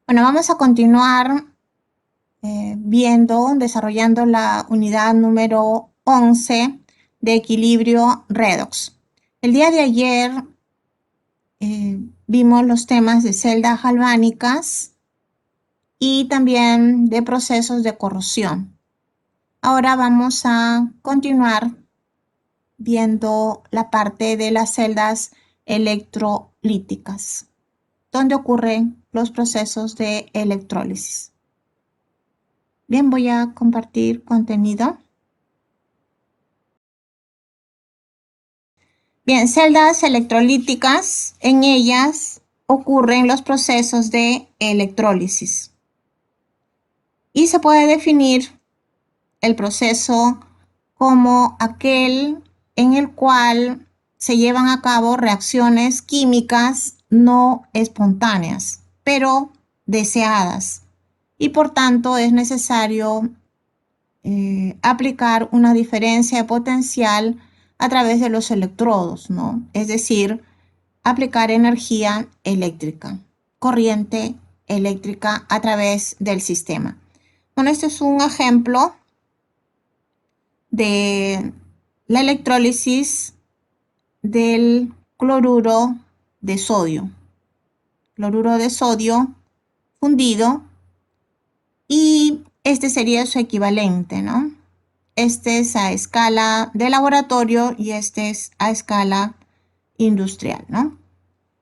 Bueno, vamos a continuar desarrollando la unidad número 11 de equilibrio redox. El día de ayer vimos los temas de celdas galvánicas y también de procesos de corrosión. Ahora vamos a continuar viendo la parte de las celdas electrolíticas, donde ocurren los procesos de electrólisis. Bien, voy a compartir contenido. Bien, celdas electrolíticas, en ellas ocurren los procesos de electrólisis. Y se puede definir el proceso como aquel en el cual se llevan a cabo reacciones químicas no espontáneas, pero deseadas. Y por tanto es necesario aplicar una diferencia de potencial a través de los electrodos, ¿no? Es decir, aplicar energía eléctrica, corriente eléctrica a través del sistema. Bueno, este es un ejemplo de la electrólisis del cloruro de sodio. Cloruro de sodio fundido, y este sería su equivalente, ¿no? Este es a escala de laboratorio y este es a escala industrial, ¿no?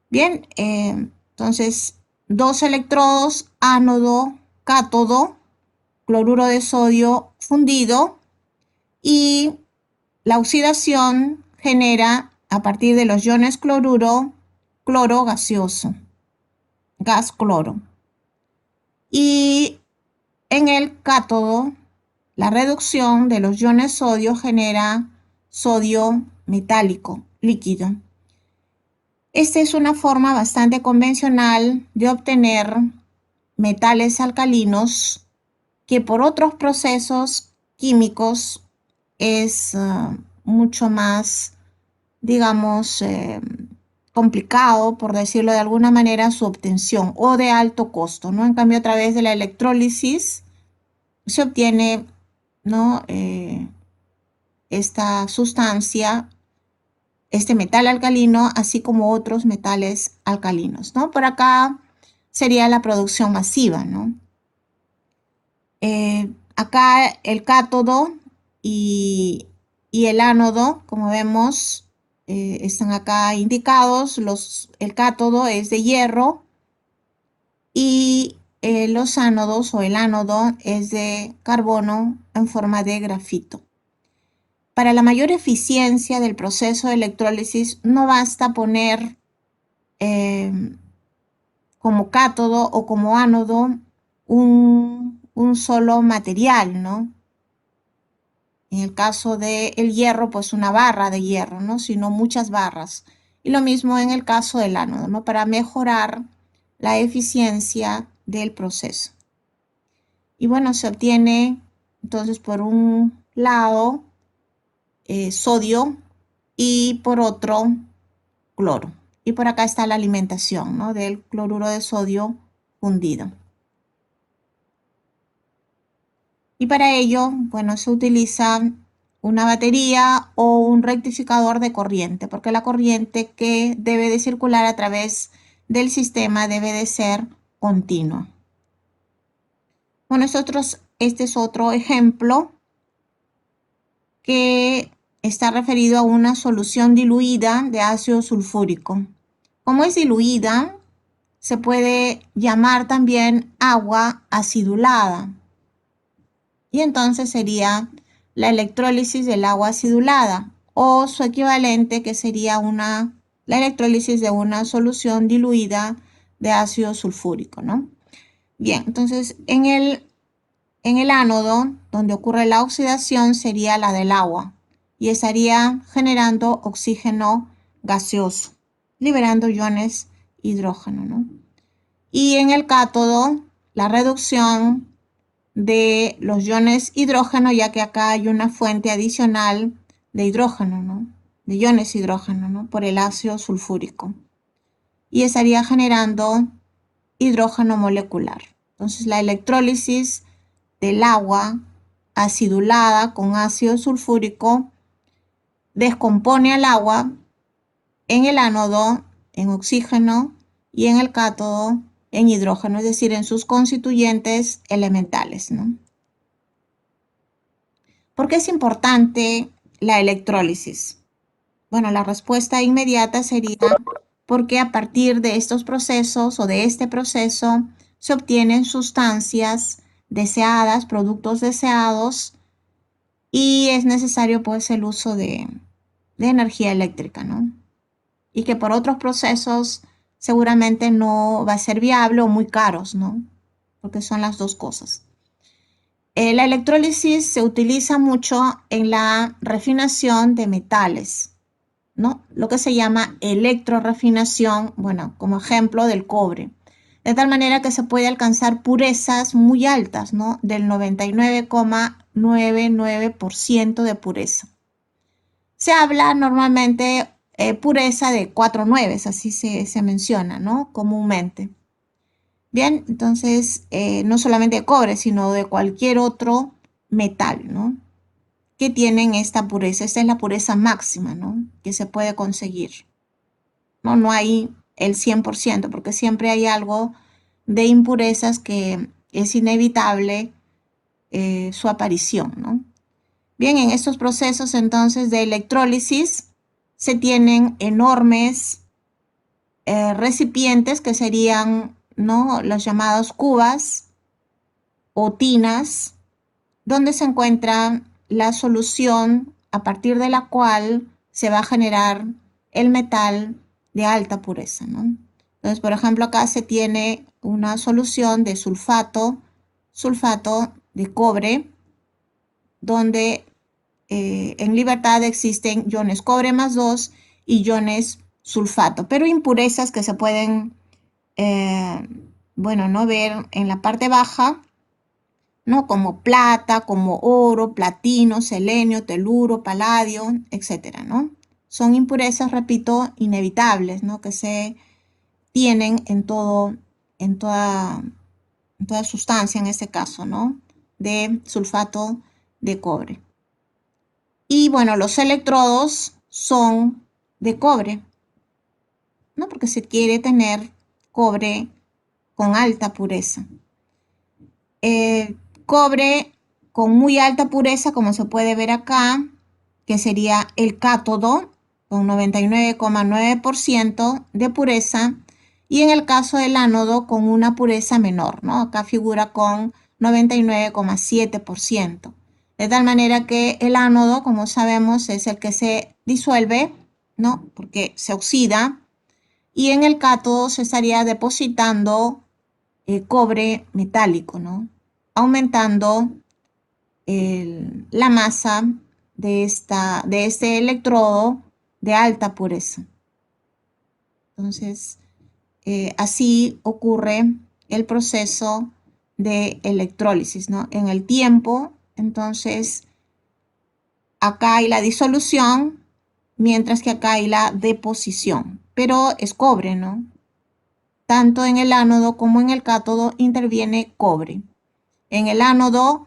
Bien, entonces, dos electrodos, ánodo, cátodo, cloruro de sodio fundido, y la oxidación genera, a partir de los iones cloruro, cloro gaseoso, gas cloro. Y en el cátodo, la reducción de los iones sodio genera sodio metálico líquido. Esta es una forma bastante convencional de obtener metales alcalinos que por otros procesos químicos es mucho más, digamos, complicado, por decirlo de alguna manera, su obtención, o de alto costo, ¿no? En cambio, a través de la electrólisis se obtiene, ¿no? Esta sustancia, este metal alcalino, así como otros metales alcalinos, ¿no? Por acá sería la producción masiva, ¿no? Acá el cátodo y el ánodo, como vemos, están acá indicados. El cátodo es de hierro y los ánodos o el ánodo es de carbono en forma de grafito. Para la mayor eficiencia del proceso de electrólisis no basta poner como cátodo o como ánodo un solo material, ¿no? En el caso del hierro, pues una barra de hierro, ¿no? Sino muchas barras. Y lo mismo en el caso del ánodo, ¿no? Para mejorar la eficiencia del proceso. Y bueno, se obtiene entonces por un lado sodio y por otro cloro. Y por acá está la alimentación, ¿no? Del cloruro de sodio fundido. Y para ello, bueno, se utiliza una batería o un rectificador de corriente, porque la corriente que debe de circular a través del sistema debe de ser continua. Bueno, este es otro ejemplo que está referido a una solución diluida de ácido sulfúrico. Como es diluida, se puede llamar también agua acidulada. Y entonces sería la electrólisis del agua acidulada, o su equivalente, que sería la electrólisis de una solución diluida de ácido sulfúrico, ¿no? Bien, entonces en el ánodo, donde ocurre la oxidación, sería la del agua y estaría generando oxígeno gaseoso, liberando iones hidrógeno, ¿no? Y en el cátodo, la reducción de los iones hidrógeno, ya que acá hay una fuente adicional de hidrógeno, ¿no? De iones hidrógeno, ¿no? Por el ácido sulfúrico. Y estaría generando hidrógeno molecular. Entonces, la electrólisis del agua acidulada con ácido sulfúrico descompone al agua en el ánodo en oxígeno y en el cátodo en hidrógeno, es decir, en sus constituyentes elementales, ¿no? ¿Por qué es importante la electrólisis? Bueno, la respuesta inmediata sería porque a partir de estos procesos o de este proceso se obtienen sustancias deseadas, productos deseados, y es necesario pues el uso de energía eléctrica, ¿no? Y que por otros procesos seguramente no va a ser viable o muy caros, ¿no? Porque son las dos cosas. La electrólisis se utiliza mucho en la refinación de metales, ¿no? Lo que se llama electrorefinación, bueno, como ejemplo del cobre. De tal manera que se puede alcanzar purezas muy altas, ¿no? Del 99,99% de pureza. Se habla normalmente pureza de 4 nueves, así se menciona, ¿no? Comúnmente. Bien, entonces no solamente de cobre, sino de cualquier otro metal, ¿no? Que tienen esta pureza. Esta es la pureza máxima, ¿no? Que se puede conseguir. No hay el 100%, porque siempre hay algo de impurezas que es inevitable su aparición, ¿no? Bien, en estos procesos entonces de electrólisis se tienen enormes recipientes que serían, ¿no?, los llamados cubas o tinas, donde se encuentra la solución a partir de la cual se va a generar el metal de alta pureza, ¿no? Entonces, por ejemplo, acá se tiene una solución de sulfato de cobre, donde en libertad existen iones cobre más 2 y iones sulfato, pero impurezas que se pueden, bueno, no ver en la parte baja, ¿no? Como plata, como oro, platino, selenio, teluro, paladio, etcétera, ¿no? Son impurezas, repito, inevitables, ¿no? Que se tienen en todo, en toda, en toda sustancia, en este caso, ¿no? De sulfato de cobre. Y bueno, los electrodos son de cobre, ¿no? Porque se quiere tener cobre con alta pureza. Cobre con muy alta pureza, como se puede ver acá, que sería el cátodo, con 99,9% de pureza, y en el caso del ánodo con una pureza menor, ¿no? Acá figura con 99,7%. De tal manera que el ánodo, como sabemos, es el que se disuelve, ¿no? Porque se oxida, y en el cátodo se estaría depositando cobre metálico, ¿no? Aumentando la masa de este electrodo de alta pureza. Entonces, así ocurre el proceso de electrólisis, ¿no? En el tiempo, entonces, acá hay la disolución, mientras que acá hay la deposición, pero es cobre, ¿no? Tanto en el ánodo como en el cátodo interviene cobre. En el ánodo,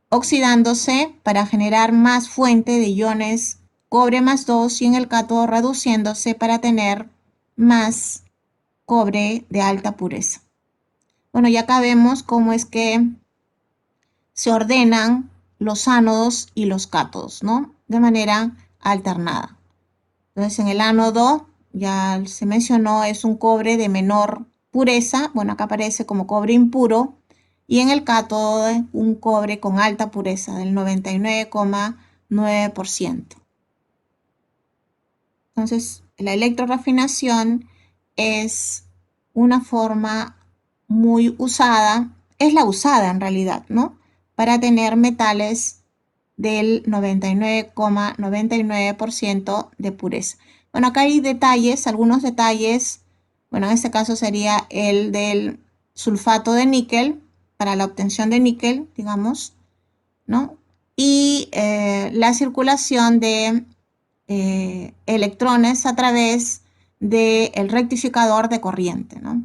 oxidándose para generar más fuente de iones cobre más 2, y en el cátodo reduciéndose para tener más cobre de alta pureza. Bueno, ya acá vemos cómo es que se ordenan los ánodos y los cátodos, ¿no? De manera alternada. Entonces, en el ánodo, ya se mencionó, es un cobre de menor pureza. Bueno, acá aparece como cobre impuro. Y en el cátodo, un cobre con alta pureza, del 99,9%. Entonces, la electrorefinación es una forma muy usada, es la usada en realidad, ¿no? Para tener metales del 99,99% de pureza. Bueno, acá hay detalles, algunos detalles. Bueno, en este caso sería el del sulfato de níquel, para la obtención de níquel, digamos, ¿no? Y la circulación de electrones a través del rectificador de corriente, ¿no?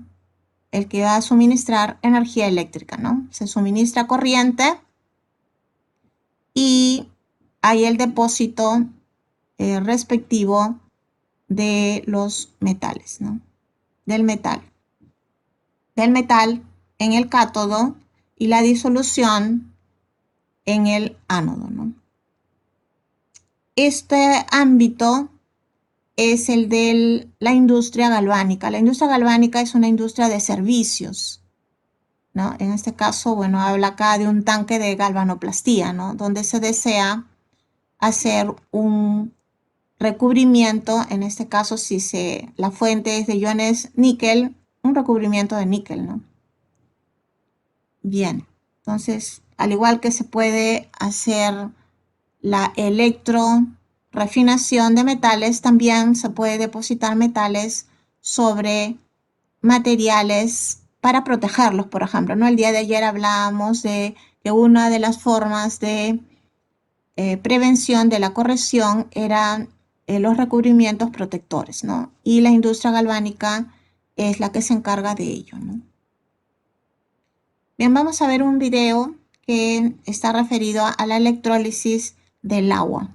el que va a suministrar energía eléctrica, ¿no? Se suministra corriente y hay el depósito respectivo de los metales, ¿no? Del metal en el cátodo y la disolución en el ánodo, ¿no? Este ámbito es el de la industria galvánica. La industria galvánica es una industria de servicios, ¿no? En este caso, bueno, habla acá de un tanque de galvanoplastía, ¿no? Donde se desea hacer un recubrimiento, en este caso, si la fuente es de iones níquel, un recubrimiento de níquel, ¿no? Bien, entonces, al igual que se puede hacer la electrorefinación de metales, también se puede depositar metales sobre materiales para protegerlos, por ejemplo, ¿no? El día de ayer hablábamos de que una de las formas de prevención de la corrosión eran los recubrimientos protectores, ¿no? Y la industria galvánica es la que se encarga de ello, ¿no? Bien, vamos a ver un video que está referido a la electrólisis del agua.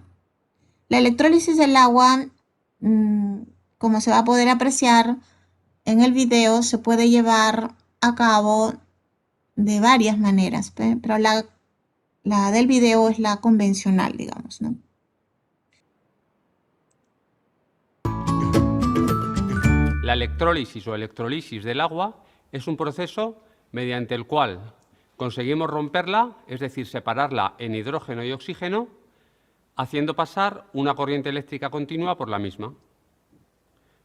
La electrólisis del agua, como se va a poder apreciar en el video, se puede llevar a cabo de varias maneras, pero la del video es la convencional, digamos, ¿no? La electrólisis o electrolisis del agua es un proceso mediante el cual conseguimos romperla, es decir, separarla en hidrógeno y oxígeno, haciendo pasar una corriente eléctrica continua por la misma.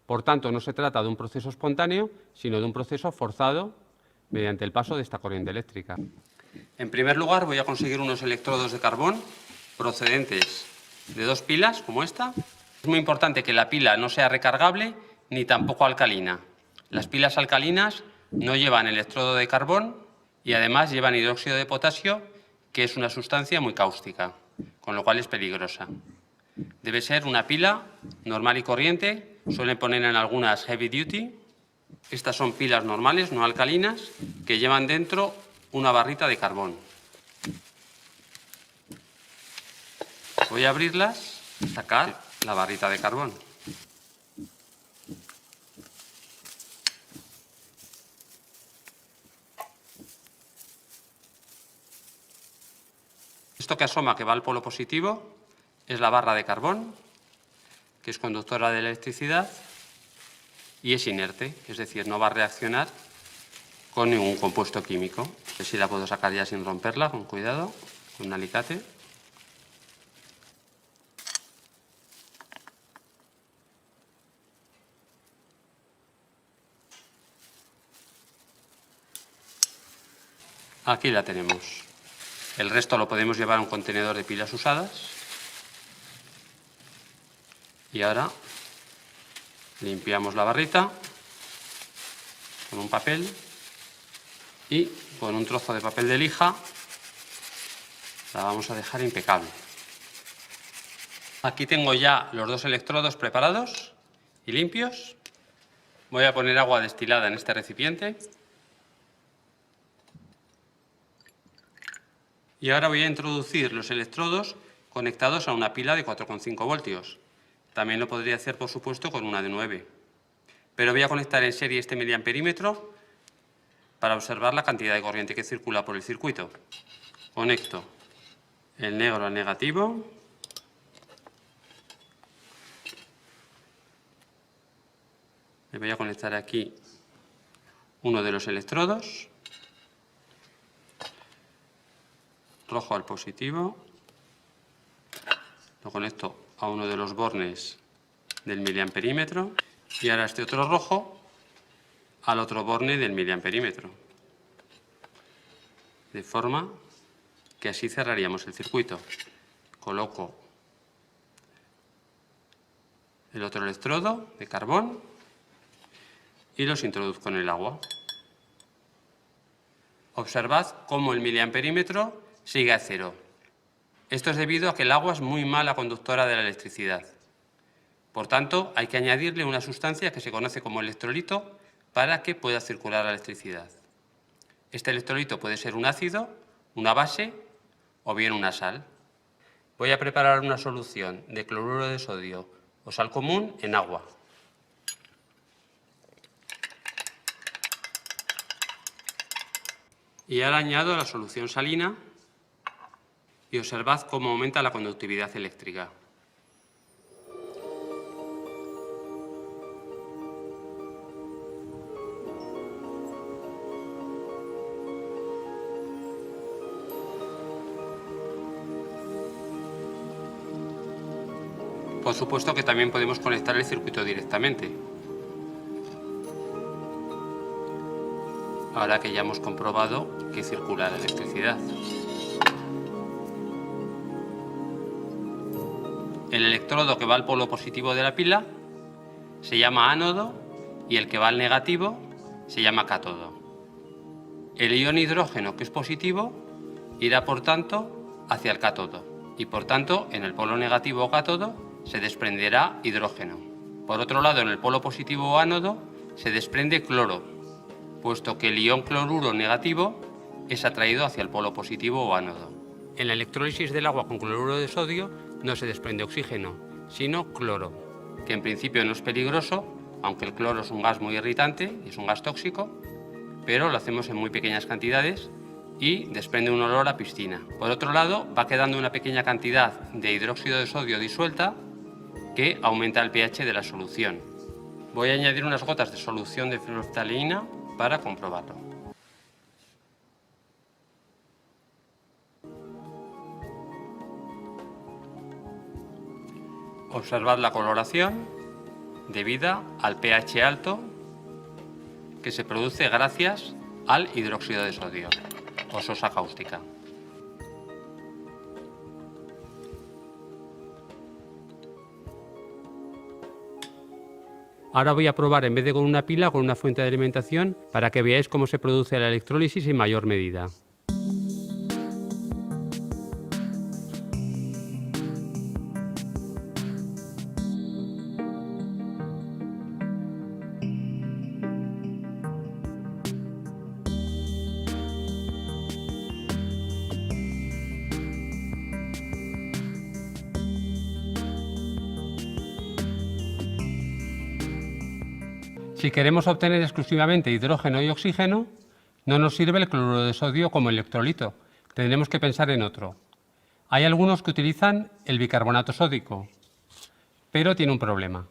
Por tanto, no se trata de un proceso espontáneo, sino de un proceso forzado mediante el paso de esta corriente eléctrica. En primer lugar, voy a conseguir unos electrodos de carbón procedentes de dos pilas, como esta. Es muy importante que la pila no sea recargable ni tampoco alcalina. Las pilas alcalinas no llevan electrodo de carbón y además llevan hidróxido de potasio, que es una sustancia muy cáustica, con lo cual es peligrosa. Debe ser una pila normal y corriente, suelen poner en algunas heavy duty. Estas son pilas normales, no alcalinas, que llevan dentro una barrita de carbón. Voy a abrirlas y sacar la barrita de carbón. Esto que asoma, que va al polo positivo, es la barra de carbón, que es conductora de electricidad y es inerte, es decir, no va a reaccionar con ningún compuesto químico. A ver si la puedo sacar ya sin romperla, con cuidado, con un alicate. Aquí la tenemos. El resto lo podemos llevar a un contenedor de pilas usadas. Y ahora limpiamos la barrita con un papel y con un trozo de papel de lija la vamos a dejar impecable. Aquí tengo ya los dos electrodos preparados y limpios. Voy a poner agua destilada en este recipiente. Y ahora voy a introducir los electrodos conectados a una pila de 4,5 voltios. También lo podría hacer, por supuesto, con una de 9. Pero voy a conectar en serie este miliamperímetro para observar la cantidad de corriente que circula por el circuito. Conecto el negro al negativo. Le voy a conectar aquí uno de los electrodos. Rojo al positivo. Lo conecto a uno de los bornes del miliamperímetro y ahora este otro rojo al otro borne del miliamperímetro. De forma que así cerraríamos el circuito. Coloco el otro electrodo de carbón y los introduzco en el agua. Observad cómo el miliamperímetro sigue a cero. Esto es debido a que el agua es muy mala conductora de la electricidad. Por tanto, hay que añadirle una sustancia que se conoce como electrolito para que pueda circular la electricidad. Este electrolito puede ser un ácido, una base o bien una sal. Voy a preparar una solución de cloruro de sodio o sal común en agua. Y ahora añado la solución salina y observad cómo aumenta la conductividad eléctrica. Por supuesto que también podemos conectar el circuito directamente. Ahora que ya hemos comprobado que circula la electricidad. El electrodo que va al polo positivo de la pila se llama ánodo y el que va al negativo se llama cátodo. El ion hidrógeno, que es positivo, irá por tanto hacia el cátodo y por tanto en el polo negativo o cátodo se desprenderá hidrógeno. Por otro lado, en el polo positivo o ánodo se desprende cloro, puesto que el ion cloruro negativo es atraído hacia el polo positivo o ánodo. En la electrólisis del agua con cloruro de sodio no se desprende oxígeno, sino cloro, que en principio no es peligroso, aunque el cloro es un gas muy irritante y es un gas tóxico, pero lo hacemos en muy pequeñas cantidades y desprende un olor a piscina. Por otro lado, va quedando una pequeña cantidad de hidróxido de sodio disuelta que aumenta el pH de la solución. Voy a añadir unas gotas de solución de fenolftaleína para comprobarlo. Observad la coloración debida al pH alto que se produce gracias al hidróxido de sodio o sosa cáustica. Ahora voy a probar, en vez de con una pila, con una fuente de alimentación para que veáis cómo se produce la electrólisis en mayor medida. Si queremos obtener exclusivamente hidrógeno y oxígeno, no nos sirve el cloruro de sodio como electrolito. Tendremos que pensar en otro. Hay algunos que utilizan el bicarbonato sódico, pero tiene un problema.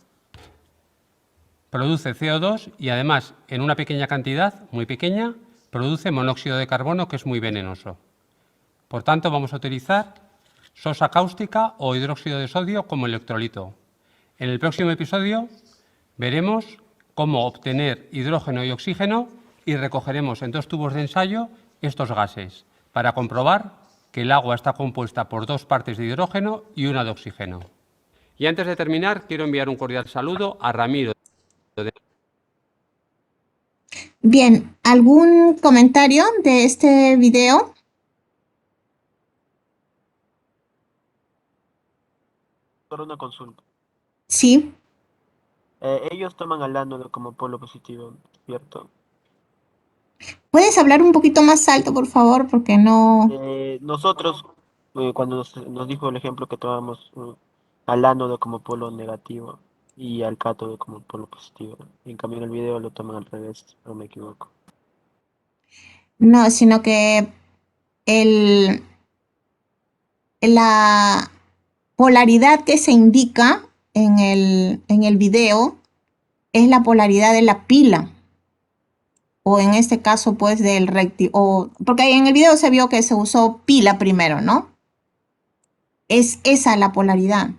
Produce CO2 y además, en una pequeña cantidad, muy pequeña, produce monóxido de carbono, que es muy venenoso. Por tanto, vamos a utilizar sosa cáustica o hidróxido de sodio como electrolito. En el próximo episodio veremos cómo obtener hidrógeno y oxígeno y recogeremos en 2 tubos de ensayo estos gases para comprobar que el agua está compuesta por 2 partes de hidrógeno y 1 de oxígeno. Y antes de terminar, quiero enviar un cordial saludo a Ramiro. Bien, ¿algún comentario de este video? Por una consulta. Sí. Ellos toman al ánodo como polo positivo, ¿cierto? ¿Puedes hablar un poquito más alto, por favor? Porque no... Nosotros, cuando nos dijo el ejemplo que tomamos al ánodo como polo negativo y al cátodo como polo positivo. En cambio en el video lo toman al revés, no me equivoco. No, sino que la polaridad que se indica en el video es la polaridad de la pila. O en este caso, pues, del porque en el video se vio que se usó pila primero, ¿no? Es esa la polaridad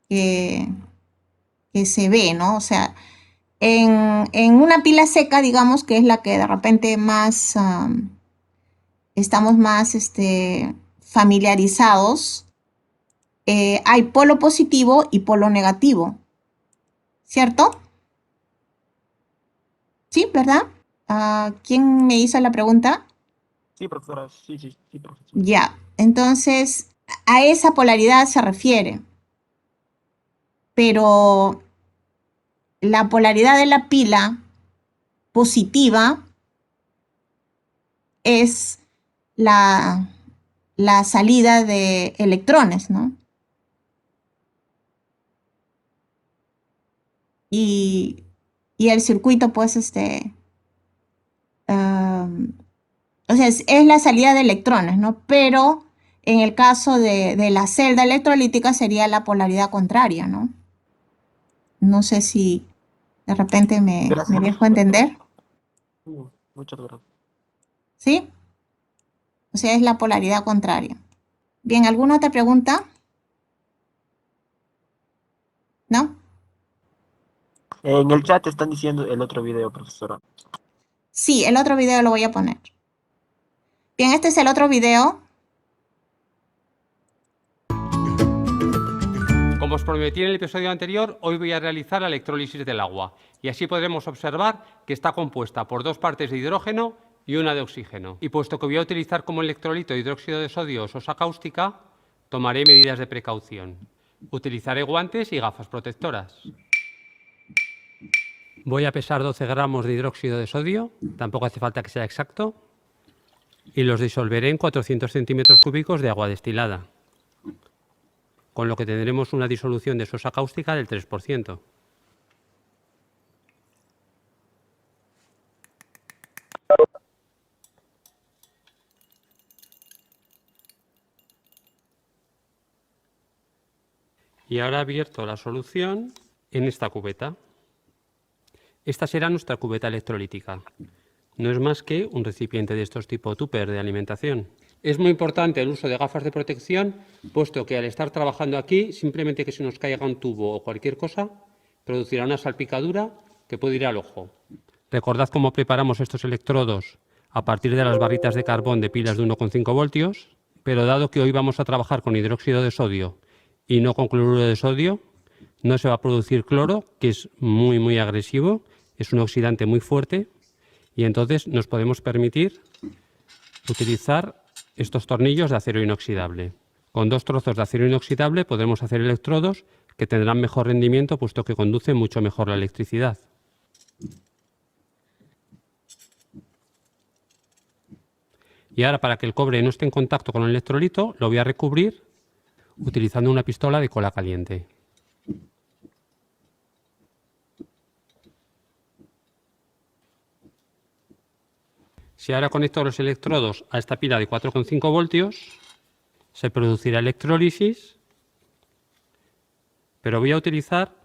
que se ve, ¿no? O sea, en una pila seca, digamos, que es la que de repente más estamos más familiarizados, hay polo positivo y polo negativo, ¿cierto? Sí, ¿verdad? ¿Quién me hizo la pregunta? Sí, profesora, sí, profesora. Ya, entonces a esa polaridad se refiere, pero la polaridad de la pila positiva es la salida de electrones, ¿no? Y el circuito, pues, o sea, es la salida de electrones, ¿no? Pero en el caso de la celda electrolítica sería la polaridad contraria, ¿no? No sé si de repente me Gracias. dejo entender, Muchas gracias. ¿sí? O sea, es la polaridad contraria. Bien, ¿alguna otra pregunta? ¿No? En el chat están diciendo el otro video, profesora. Sí, el otro video lo voy a poner. Bien, este es el otro video. Como os prometí en el episodio anterior, hoy voy a realizar la electrólisis del agua y así podremos observar que está compuesta por 2 partes de hidrógeno y una de oxígeno. Y puesto que voy a utilizar como electrolito hidróxido de sodio o sosa cáustica, tomaré medidas de precaución. Utilizaré guantes y gafas protectoras. Voy a pesar 12 gramos de hidróxido de sodio, tampoco hace falta que sea exacto, y los disolveré en 400 centímetros cúbicos de agua destilada, con lo que tendremos una disolución de sosa cáustica del 3%. Y ahora vierto la solución en esta cubeta. Esta será nuestra cubeta electrolítica. No es más que un recipiente de estos tipo tupper de alimentación. Es muy importante el uso de gafas de protección, puesto que al estar trabajando aquí, simplemente que se nos caiga un tubo o cualquier cosa, producirá una salpicadura que puede ir al ojo. Recordad cómo preparamos estos electrodos a partir de las barritas de carbón de pilas de 1,5 voltios, pero dado que hoy vamos a trabajar con hidróxido de sodio y no con cloruro de sodio, no se va a producir cloro, que es muy agresivo, es un oxidante muy fuerte, y entonces nos podemos permitir utilizar estos tornillos de acero inoxidable. Con 2 trozos de acero inoxidable podremos hacer electrodos que tendrán mejor rendimiento, puesto que conducen mucho mejor la electricidad. Y ahora, para que el cobre no esté en contacto con el electrolito, lo voy a recubrir utilizando una pistola de cola caliente. Si ahora conecto los electrodos a esta pila de 4,5 voltios, se producirá electrólisis, pero voy a utilizar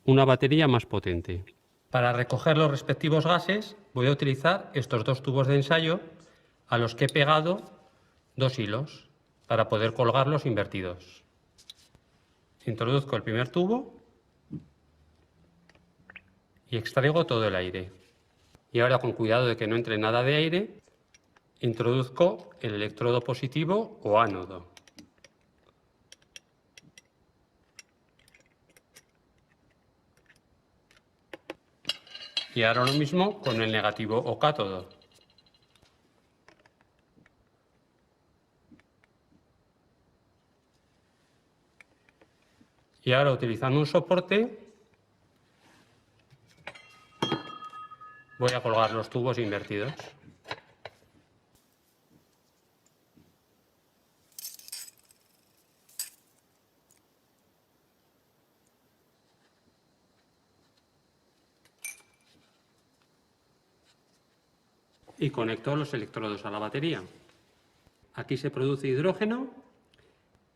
una batería más potente. Para recoger los respectivos gases, voy a utilizar estos 2 tubos de ensayo a los que he pegado 2 hilos para poder colgarlos invertidos. Introduzco el primer tubo y extraigo todo el aire. Y ahora, con cuidado de que no entre nada de aire, introduzco el electrodo positivo o ánodo. Y ahora lo mismo con el negativo o cátodo. Y ahora, utilizando un soporte, voy a colgar los tubos invertidos. Y conecto los electrodos a la batería. Aquí se produce hidrógeno,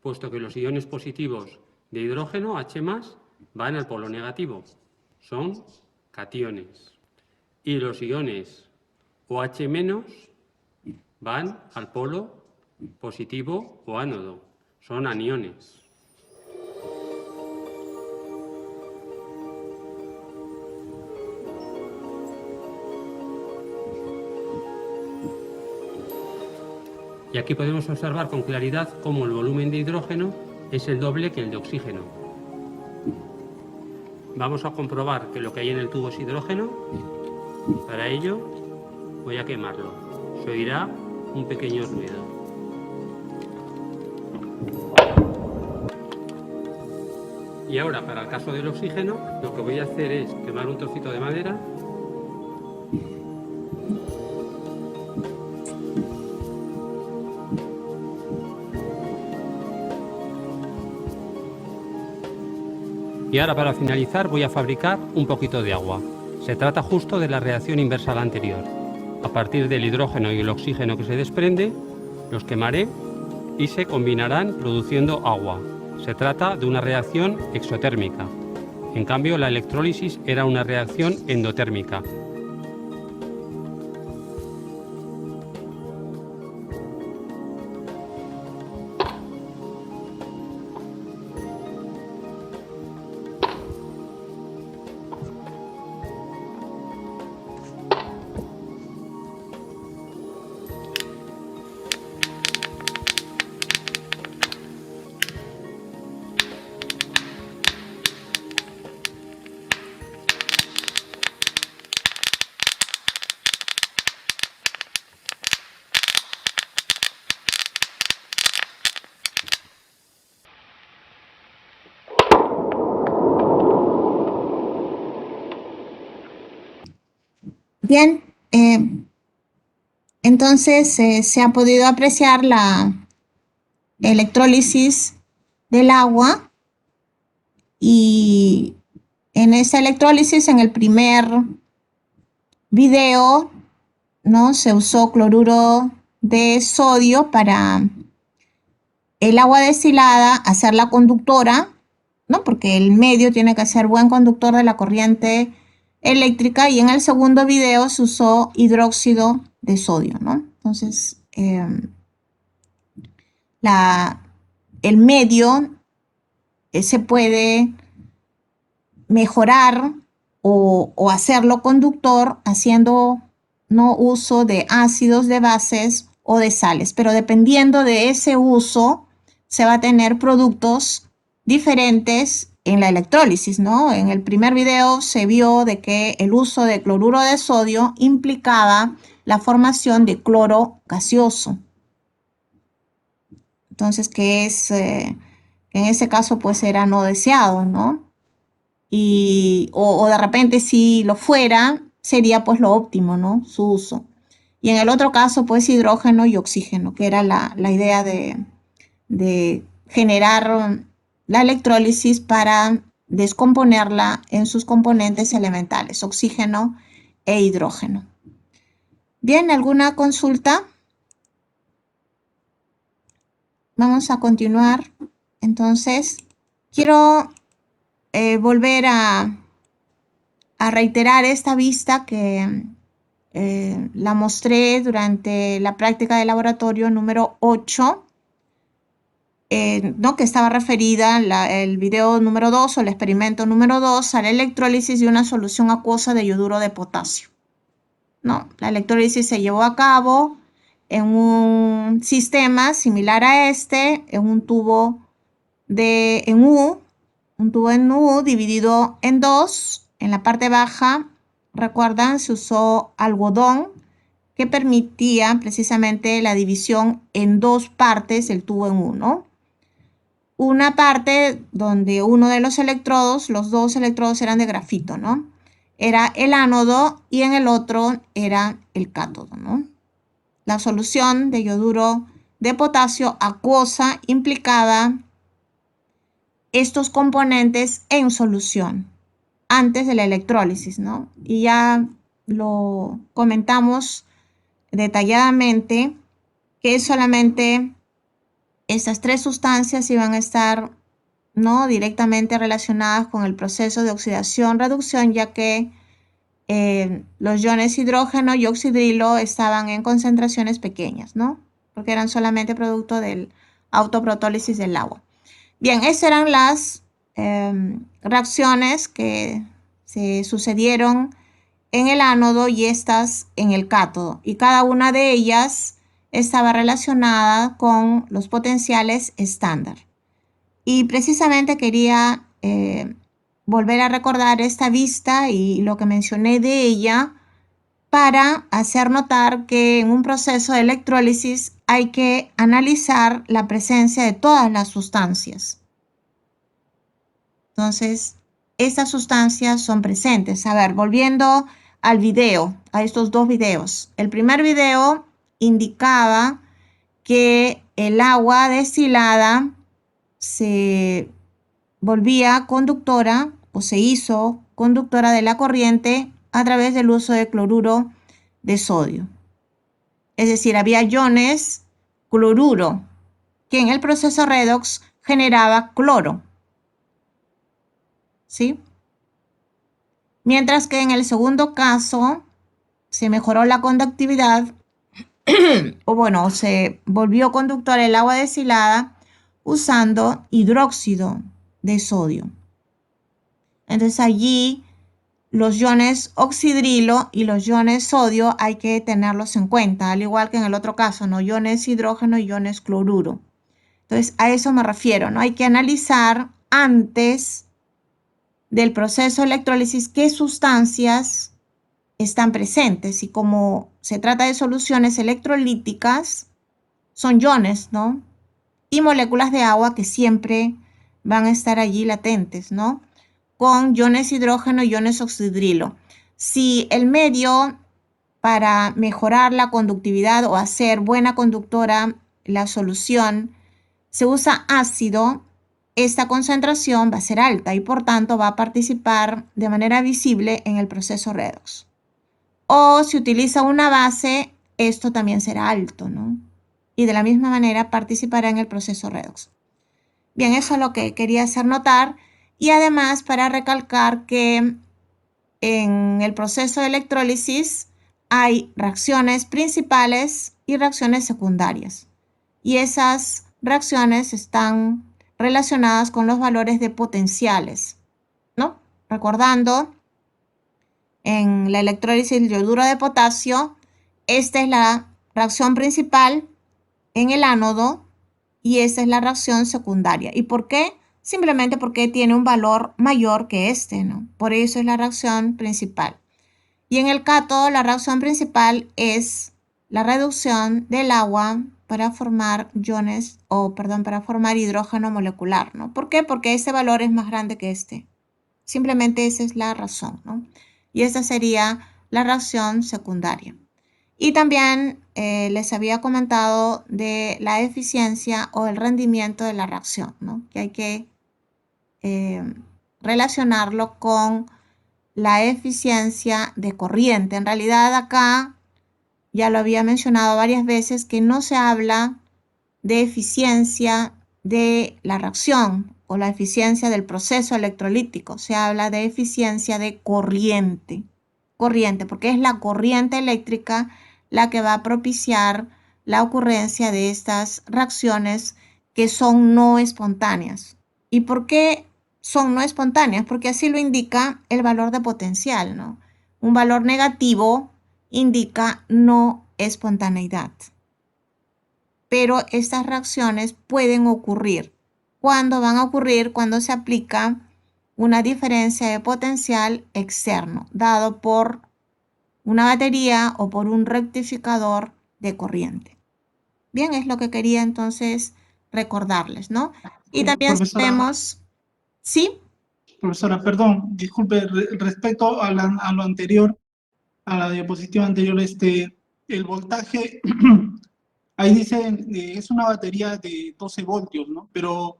puesto que los iones positivos de hidrógeno, H+, van al polo negativo. Son cationes. Y los iones OH- van al polo positivo o ánodo. Son aniones. Y aquí podemos observar con claridad cómo el volumen de hidrógeno es el doble que el de oxígeno. Vamos a comprobar que lo que hay en el tubo es hidrógeno. Para ello voy a quemarlo. Se oirá un pequeño ruido. Y ahora, para el caso del oxígeno, lo que voy a hacer es quemar un trocito de madera Y ahora, para finalizar, voy a fabricar un poquito de agua. Se trata justo de la reacción inversa a la anterior. A partir del hidrógeno y el oxígeno que se desprende, los quemaré y se combinarán produciendo agua. Se trata de una reacción exotérmica. En cambio, la electrólisis era una reacción endotérmica. Bien, entonces se ha podido apreciar la electrólisis del agua y en esa electrólisis, en el primer video, ¿no? Se usó cloruro de sodio para el agua destilada, hacerla conductora, ¿no? Porque el medio tiene que ser buen conductor de la corriente eléctrica, y en el segundo video se usó hidróxido de sodio, ¿no? Entonces, el medio se puede mejorar o hacerlo conductor haciendo no uso de ácidos, de bases o de sales, pero dependiendo de ese uso se va a tener productos diferentes en la electrólisis, ¿no? En el primer video se vio de que el uso de cloruro de sodio implicaba la formación de cloro gaseoso. Entonces, que es, en ese caso, pues era no deseado, ¿no? O de repente si lo fuera, sería pues lo óptimo, ¿no? Su uso. Y en el otro caso, pues hidrógeno y oxígeno, que era la idea de generar la electrólisis para descomponerla en sus componentes elementales, oxígeno e hidrógeno. Bien, ¿alguna consulta? Vamos a continuar. Entonces, quiero volver a reiterar esta vista que la mostré durante la práctica de laboratorio número 8, ¿no? Que estaba referida el video número 2 o el experimento número 2 a la electrólisis de una solución acuosa de yoduro de potasio, ¿no? La electrólisis se llevó a cabo en un sistema similar a este, en un tubo en U dividido en dos. En la parte baja, recuerdan, se usó algodón que permitía precisamente la división en dos partes del tubo en uno. Una parte donde uno de los electrodos, los dos electrodos eran de grafito, ¿no? Era el ánodo y en el otro era el cátodo, ¿no? La solución de yoduro de potasio acuosa implicaba estos componentes en solución antes de la electrólisis, ¿no? Y ya lo comentamos detalladamente que solamente estas tres sustancias iban a estar, ¿no?, directamente relacionadas con el proceso de oxidación-reducción, ya que los iones hidrógeno y oxidrilo estaban en concentraciones pequeñas, ¿no? Porque eran solamente producto del autoprotólisis del agua. Bien, esas eran las reacciones que se sucedieron en el ánodo y estas en el cátodo. Y cada una de ellas estaba relacionada con los potenciales estándar. Y precisamente quería volver a recordar esta vista y lo que mencioné de ella para hacer notar que en un proceso de electrólisis hay que analizar la presencia de todas las sustancias. Entonces, estas sustancias son presentes. A ver, volviendo al video, a estos dos videos. El primer video indicaba que el agua destilada se volvía conductora o se hizo conductora de la corriente a través del uso de cloruro de sodio. Es decir, había iones cloruro que en el proceso redox generaba cloro. ¿Sí? Mientras que en el segundo caso se mejoró la conductividad o bueno, se volvió conductor el agua destilada usando hidróxido de sodio. Entonces allí los iones oxidrilo y los iones sodio hay que tenerlos en cuenta, al igual que en el otro caso, ¿no? Iones hidrógeno y iones cloruro. Entonces a eso me refiero, ¿no? Hay que analizar antes del proceso de electrólisis qué sustancias están presentes y como se trata de soluciones electrolíticas, son iones, ¿no? Y moléculas de agua que siempre van a estar allí latentes, ¿no? Con iones hidrógeno y iones oxidrilo. Si el medio para mejorar la conductividad o hacer buena conductora la solución se usa ácido, esta concentración va a ser alta y por tanto va a participar de manera visible en el proceso redox. O si utiliza una base, esto también será alto, ¿no? Y de la misma manera participará en el proceso redox. Bien, eso es lo que quería hacer notar. Y además para recalcar que en el proceso de electrólisis hay reacciones principales y reacciones secundarias. Y esas reacciones están relacionadas con los valores de potenciales, ¿no? Recordando, en la electrólisis del yoduro de potasio, esta es la reacción principal en el ánodo y esa es la reacción secundaria. ¿Y por qué? Simplemente porque tiene un valor mayor que este, ¿no? Por eso es la reacción principal. Y en el cátodo, la reacción principal es la reducción del agua para formar iones, para formar hidrógeno molecular, ¿no? ¿Por qué? Porque este valor es más grande que este. Simplemente esa es la razón, ¿no? Y esta sería la reacción secundaria. Y también les había comentado de la eficiencia o el rendimiento de la reacción, ¿no? Que hay que relacionarlo con la eficiencia de corriente. En realidad acá ya lo había mencionado varias veces que no se habla de eficiencia de la reacción o la eficiencia del proceso electrolítico, se habla de eficiencia de corriente, porque es la corriente eléctrica la que va a propiciar la ocurrencia de estas reacciones que son no espontáneas. ¿Y por qué son no espontáneas? Porque así lo indica el valor de potencial, ¿no? Un valor negativo indica no espontaneidad. Pero estas reacciones pueden ocurrir. ¿Cuándo van a ocurrir? Cuando se aplica una diferencia de potencial externo, dado por una batería o por un rectificador de corriente. Bien, es lo que quería entonces recordarles, ¿no? Y también Profesora, sabemos, ¿sí? profesora, perdón, disculpe, respecto a lo anterior, a la diapositiva anterior, el voltaje, ahí dice, es una batería de 12 voltios, ¿no? Pero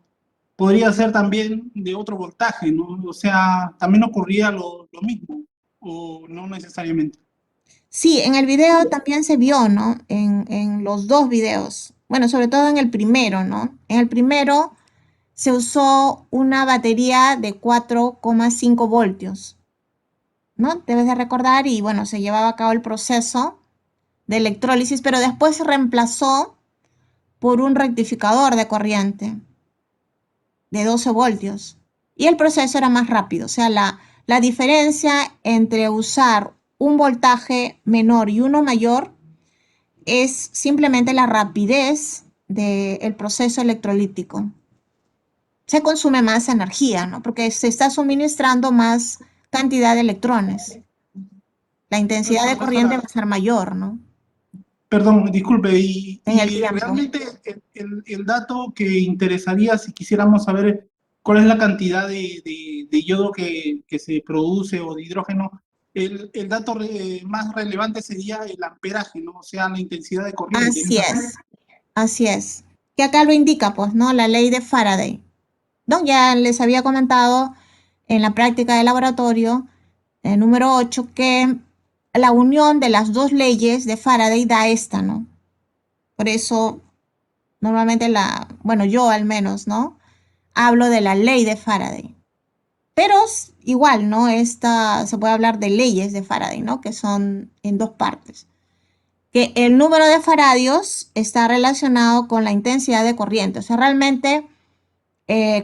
podría ser también de otro voltaje, ¿no? O sea, también ocurría lo mismo, o no necesariamente. Sí, en el video también se vio, ¿no? En los dos videos. Bueno, sobre todo en el primero, ¿no? En el primero se usó una batería de 4,5 voltios, ¿no? Debes de recordar y bueno, se llevaba a cabo el proceso de electrólisis, pero después se reemplazó por un rectificador de corriente de 12 voltios y el proceso era más rápido, o sea, la diferencia entre usar un voltaje menor y uno mayor es simplemente la rapidez del proceso electrolítico. Se consume más energía, ¿no? Porque se está suministrando más cantidad de electrones. La intensidad de corriente va a ser mayor, ¿no? Perdón, disculpe, En el y tiempo. realmente el dato que interesaría si quisiéramos saber cuál es la cantidad de yodo que se produce o de hidrógeno, el dato más relevante sería el amperaje, ¿no? O sea, la intensidad de corriente. Así es, así es. Que acá lo indica, pues, ¿no? La ley de Faraday. ¿no? Ya les había comentado en la práctica de laboratorio, número 8, que la unión de las dos leyes de Faraday da esta, ¿no? Por eso, normalmente bueno, yo al menos, ¿no? Hablo de la ley de Faraday. Pero igual, ¿no? Se puede hablar de leyes de Faraday, ¿no? Que son en dos partes. Que el número de faradios está relacionado con la intensidad de corriente. O sea, realmente,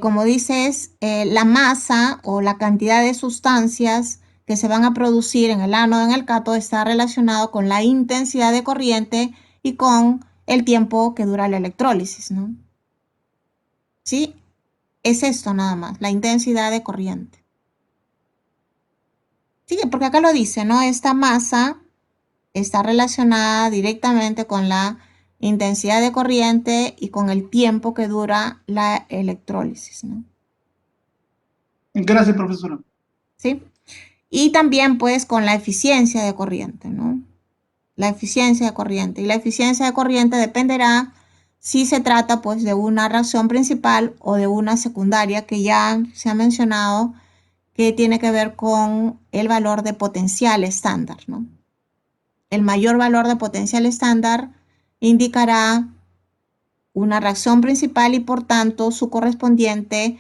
como dices, la masa o la cantidad de sustancias que se van a producir en el ánodo, en el cátodo, está relacionado con la intensidad de corriente y con el tiempo que dura la electrólisis, ¿no? ¿Sí? Es esto nada más, la intensidad de corriente. Sí, porque acá lo dice, ¿no? Esta masa está relacionada directamente con la intensidad de corriente y con el tiempo que dura la electrólisis, ¿no? Gracias, profesora. ¿Sí? Y también pues con la eficiencia de corriente, ¿no? La eficiencia de corriente. Y la eficiencia de corriente dependerá si se trata pues de una reacción principal o de una secundaria, que ya se ha mencionado que tiene que ver con el valor de potencial estándar, ¿no? El mayor valor de potencial estándar indicará una reacción principal y por tanto su correspondiente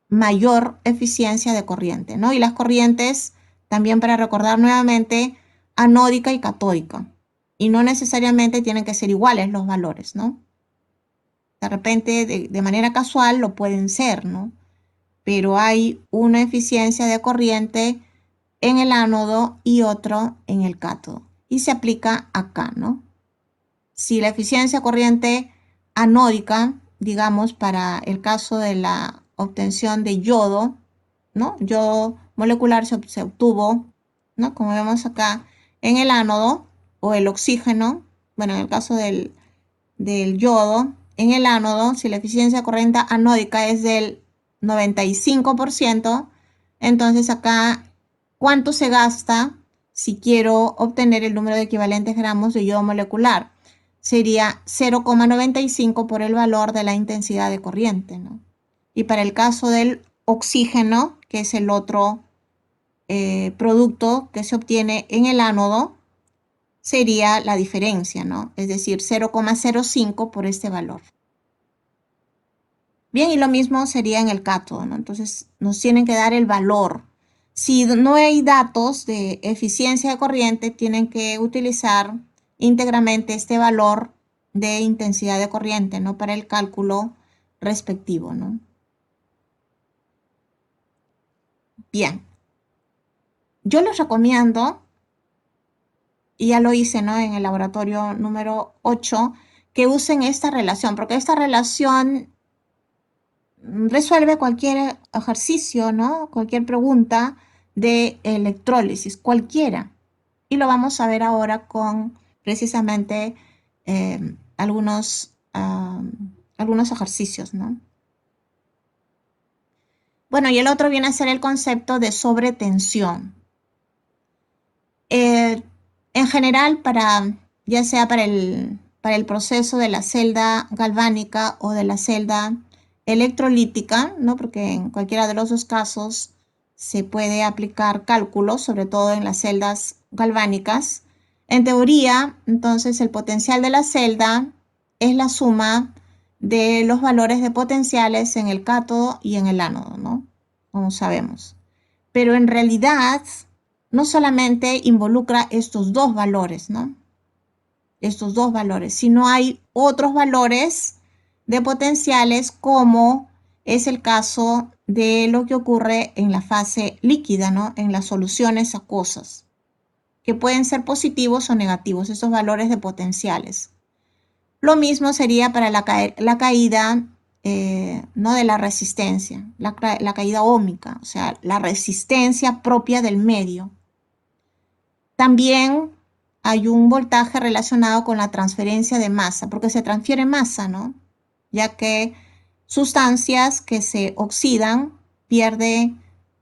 mayor eficiencia de corriente, ¿no? Y las corrientes, también para recordar nuevamente, anódica y catódica. Y no necesariamente tienen que ser iguales los valores, ¿no? De repente, de manera casual, lo pueden ser, ¿no? Pero hay una eficiencia de corriente en el ánodo y otro en el cátodo. Y se aplica acá, ¿no? Si la eficiencia corriente anódica, digamos, para el caso de la obtención de yodo, ¿no? Yodo molecular se obtuvo, ¿no? Como vemos acá, en el ánodo, o el oxígeno, bueno, en el caso del yodo, en el ánodo, si la eficiencia corriente anódica es del 95%, entonces acá, ¿cuánto se gasta si quiero obtener el número de equivalentes gramos de yodo molecular? Sería 0,95 por el valor de la intensidad de corriente, ¿no? Y para el caso del oxígeno, que es el otro producto que se obtiene en el ánodo, sería la diferencia, ¿no? Es decir, 0,05 por este valor. Bien, y lo mismo sería en el cátodo, ¿no? Entonces, nos tienen que dar el valor. Si no hay datos de eficiencia de corriente, tienen que utilizar íntegramente este valor de intensidad de corriente, ¿no? Para el cálculo respectivo, ¿no? Bien. Yo les recomiendo, y ya lo hice, ¿no? En el laboratorio número 8, que usen esta relación, porque esta relación resuelve cualquier ejercicio, ¿no? Cualquier pregunta de electrólisis, cualquiera. Y lo vamos a ver ahora con precisamente algunos ejercicios, ¿no? Bueno, y el otro viene a ser el concepto de sobretensión. En general, ya sea para el proceso de la celda galvánica o de la celda electrolítica, ¿no? Porque en cualquiera de los dos casos se puede aplicar cálculos, sobre todo en las celdas galvánicas. En teoría, entonces, el potencial de la celda es la suma de los valores de potenciales en el cátodo y en el ánodo, ¿no? Como sabemos. Pero en realidad, no solamente involucra estos dos valores, ¿no? Estos dos valores, sino hay otros valores de potenciales, como es el caso de lo que ocurre en la fase líquida, ¿no? En las soluciones acuosas, que pueden ser positivos o negativos, esos valores de potenciales. Lo mismo sería para la caída, ¿no? De la resistencia, la caída óhmica, o sea, la resistencia propia del medio. También hay un voltaje relacionado con la transferencia de masa, porque se transfiere masa, ¿no? Ya que sustancias que se oxidan,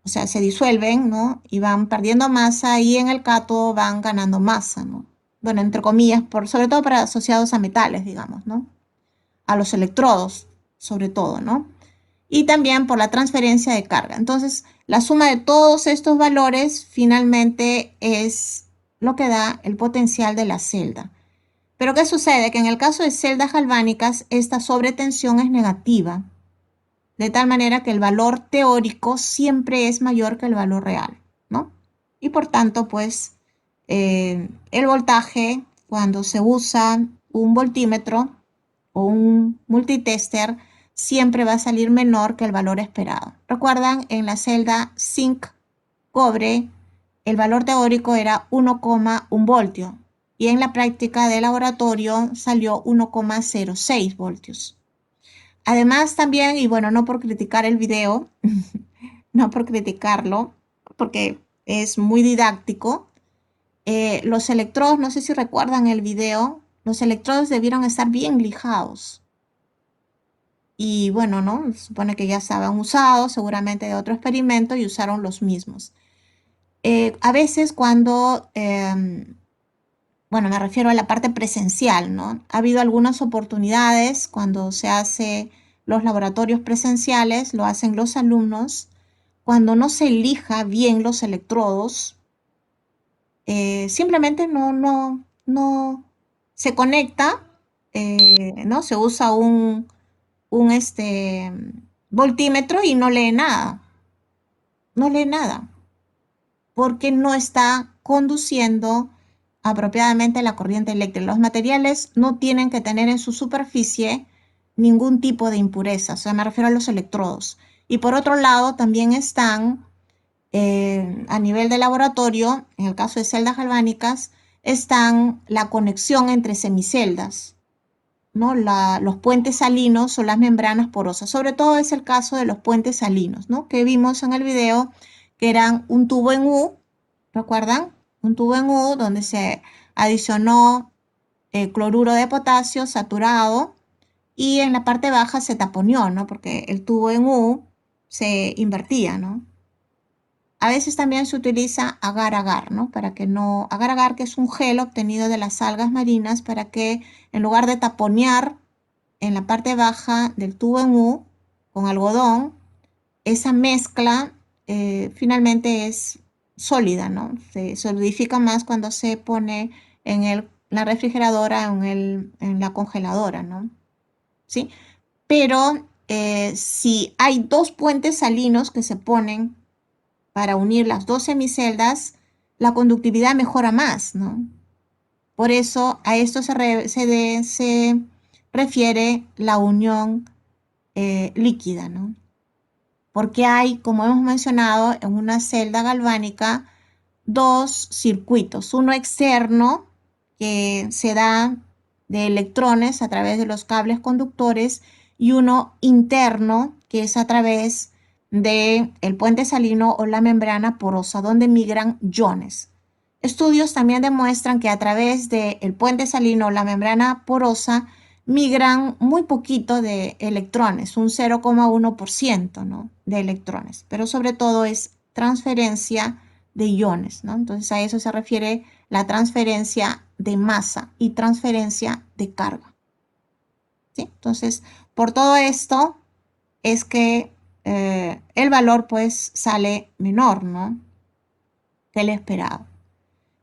o sea, se disuelven, ¿no? Y van perdiendo masa, y en el cátodo van ganando masa, ¿no? Bueno, entre comillas, sobre todo asociados a metales, digamos, ¿no? A los electrodos, sobre todo, ¿no? y también por la transferencia de carga. Entonces, la suma de todos estos valores finalmente es lo que da el potencial de la celda. Pero ¿qué sucede? Que en el caso de celdas galvánicas, esta sobretensión es negativa, de tal manera que el valor teórico siempre es mayor que el valor real, ¿no? Y por tanto, pues, el voltaje, cuando se usa un voltímetro o un multitester, siempre va a salir menor que el valor esperado. ¿Recuerdan? En la celda zinc cobre, el valor teórico era 1,1 voltio y en la práctica de laboratorio salió 1,06 voltios. Además también, y bueno, no por criticar el video, no por criticarlo, porque es muy didáctico, los electrodos, no sé si recuerdan el video, los electrodos debieron estar bien lijados. Y bueno, ¿no? Se supone que ya estaban usados seguramente de otro experimento y usaron los mismos. A veces cuando, bueno, me refiero a la parte presencial, ¿no? Ha habido algunas oportunidades cuando se hace los laboratorios presenciales, lo hacen los alumnos, cuando no se elija bien los electrodos, simplemente no se conecta, ¿no? Se usa un voltímetro y no lee nada, no lee nada, porque no está conduciendo apropiadamente la corriente eléctrica. Los materiales no tienen que tener en su superficie ningún tipo de impureza, o sea, me refiero a los electrodos. Y por otro lado, también están a nivel de laboratorio, en el caso de celdas galvánicas, están la conexión entre semiceldas, ¿no? Los puentes salinos o las membranas porosas. Sobre todo es el caso de los puentes salinos, ¿no? Que vimos en el video, que eran un tubo en U, ¿recuerdan? Un tubo en U donde se adicionó cloruro de potasio saturado y en la parte baja se taponeó, ¿no? Porque el tubo en U se invertía, ¿no? A veces también se utiliza agar-agar, ¿no? Para que no, agar-agar, que es un gel obtenido de las algas marinas, para que en lugar de taponear en la parte baja del tubo en U con algodón, esa mezcla finalmente es sólida, ¿no? Se solidifica más cuando se pone en la refrigeradora o en la congeladora, ¿no? ¿Sí? Pero si hay dos puentes salinos que se ponen para unir las dos semiceldas, la conductividad mejora más, ¿no? Por eso a esto se refiere la unión líquida, ¿no? Porque hay, como hemos mencionado, en una celda galvánica, dos circuitos, uno externo que se da de electrones a través de los cables conductores y uno interno que es a través del puente salino o la membrana porosa donde migran iones. Estudios también demuestran que a través del puente salino o la membrana porosa migran muy poquito de electrones, un 0,1%, ¿no? De electrones, pero sobre todo es transferencia de iones, ¿no? Entonces a eso se refiere la transferencia de masa y transferencia de carga, ¿sí? Entonces, por todo esto es que el valor pues sale menor, ¿no? Que el esperado.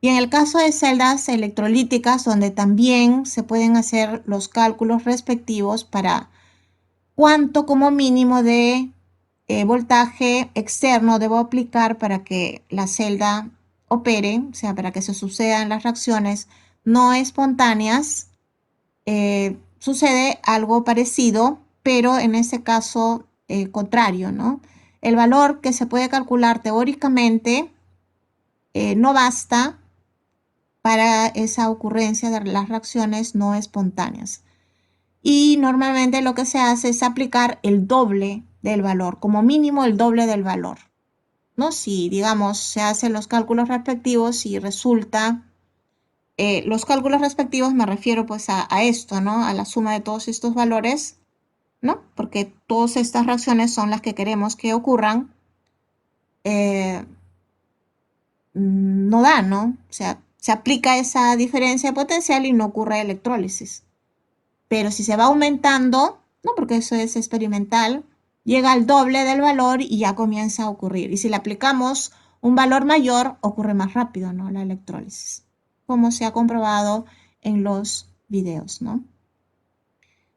Y en el caso de celdas electrolíticas, donde también se pueden hacer los cálculos respectivos para cuánto como mínimo de voltaje externo debo aplicar para que la celda opere, o sea, para que se sucedan las reacciones no espontáneas, sucede algo parecido, pero en este caso contrario, ¿no? El valor que se puede calcular teóricamente no basta para esa ocurrencia de las reacciones no espontáneas. Y normalmente lo que se hace es aplicar el doble del valor, como mínimo el doble del valor, ¿no? Si, digamos, se hacen los cálculos respectivos y resulta, los cálculos respectivos me refiero pues a esto, ¿no? A la suma de todos estos valores, ¿no? Porque todas estas reacciones son las que queremos que ocurran, no da, ¿no? O sea, se aplica esa diferencia de potencial y no ocurre electrólisis. Pero si se va aumentando, no, porque eso es experimental, llega al doble del valor y ya comienza a ocurrir. Y si le aplicamos un valor mayor, ocurre más rápido, ¿no? La electrólisis, como se ha comprobado en los videos, ¿no?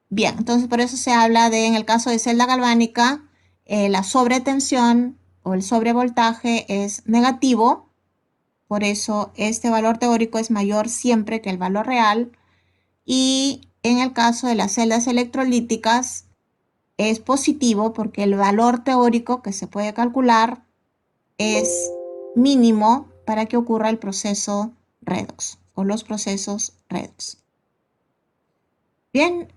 Bien, entonces por eso se habla de, en el caso de celda galvánica, la sobretensión o el sobrevoltaje es negativo, por eso este valor teórico es mayor siempre que el valor real. Y en el caso de las celdas electrolíticas es positivo porque el valor teórico que se puede calcular es mínimo para que ocurra el proceso redox o los procesos redox. Bien,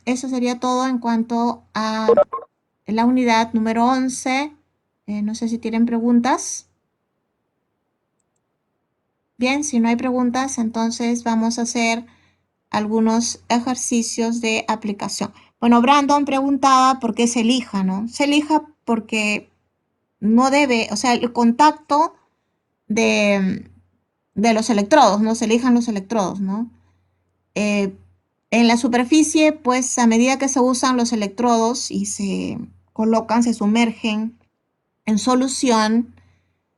eso sería todo en cuanto a la unidad número 11. No sé si tienen preguntas. Bien, si no hay preguntas, entonces vamos a hacer algunos ejercicios de aplicación. Bueno, Brandon preguntaba por qué se elija, ¿no? Se elija porque no debe, o sea, el contacto de los electrodos, ¿no? Se elijan los electrodos, ¿no? En la superficie, pues a medida que se usan los electrodos y se colocan, se sumergen en solución,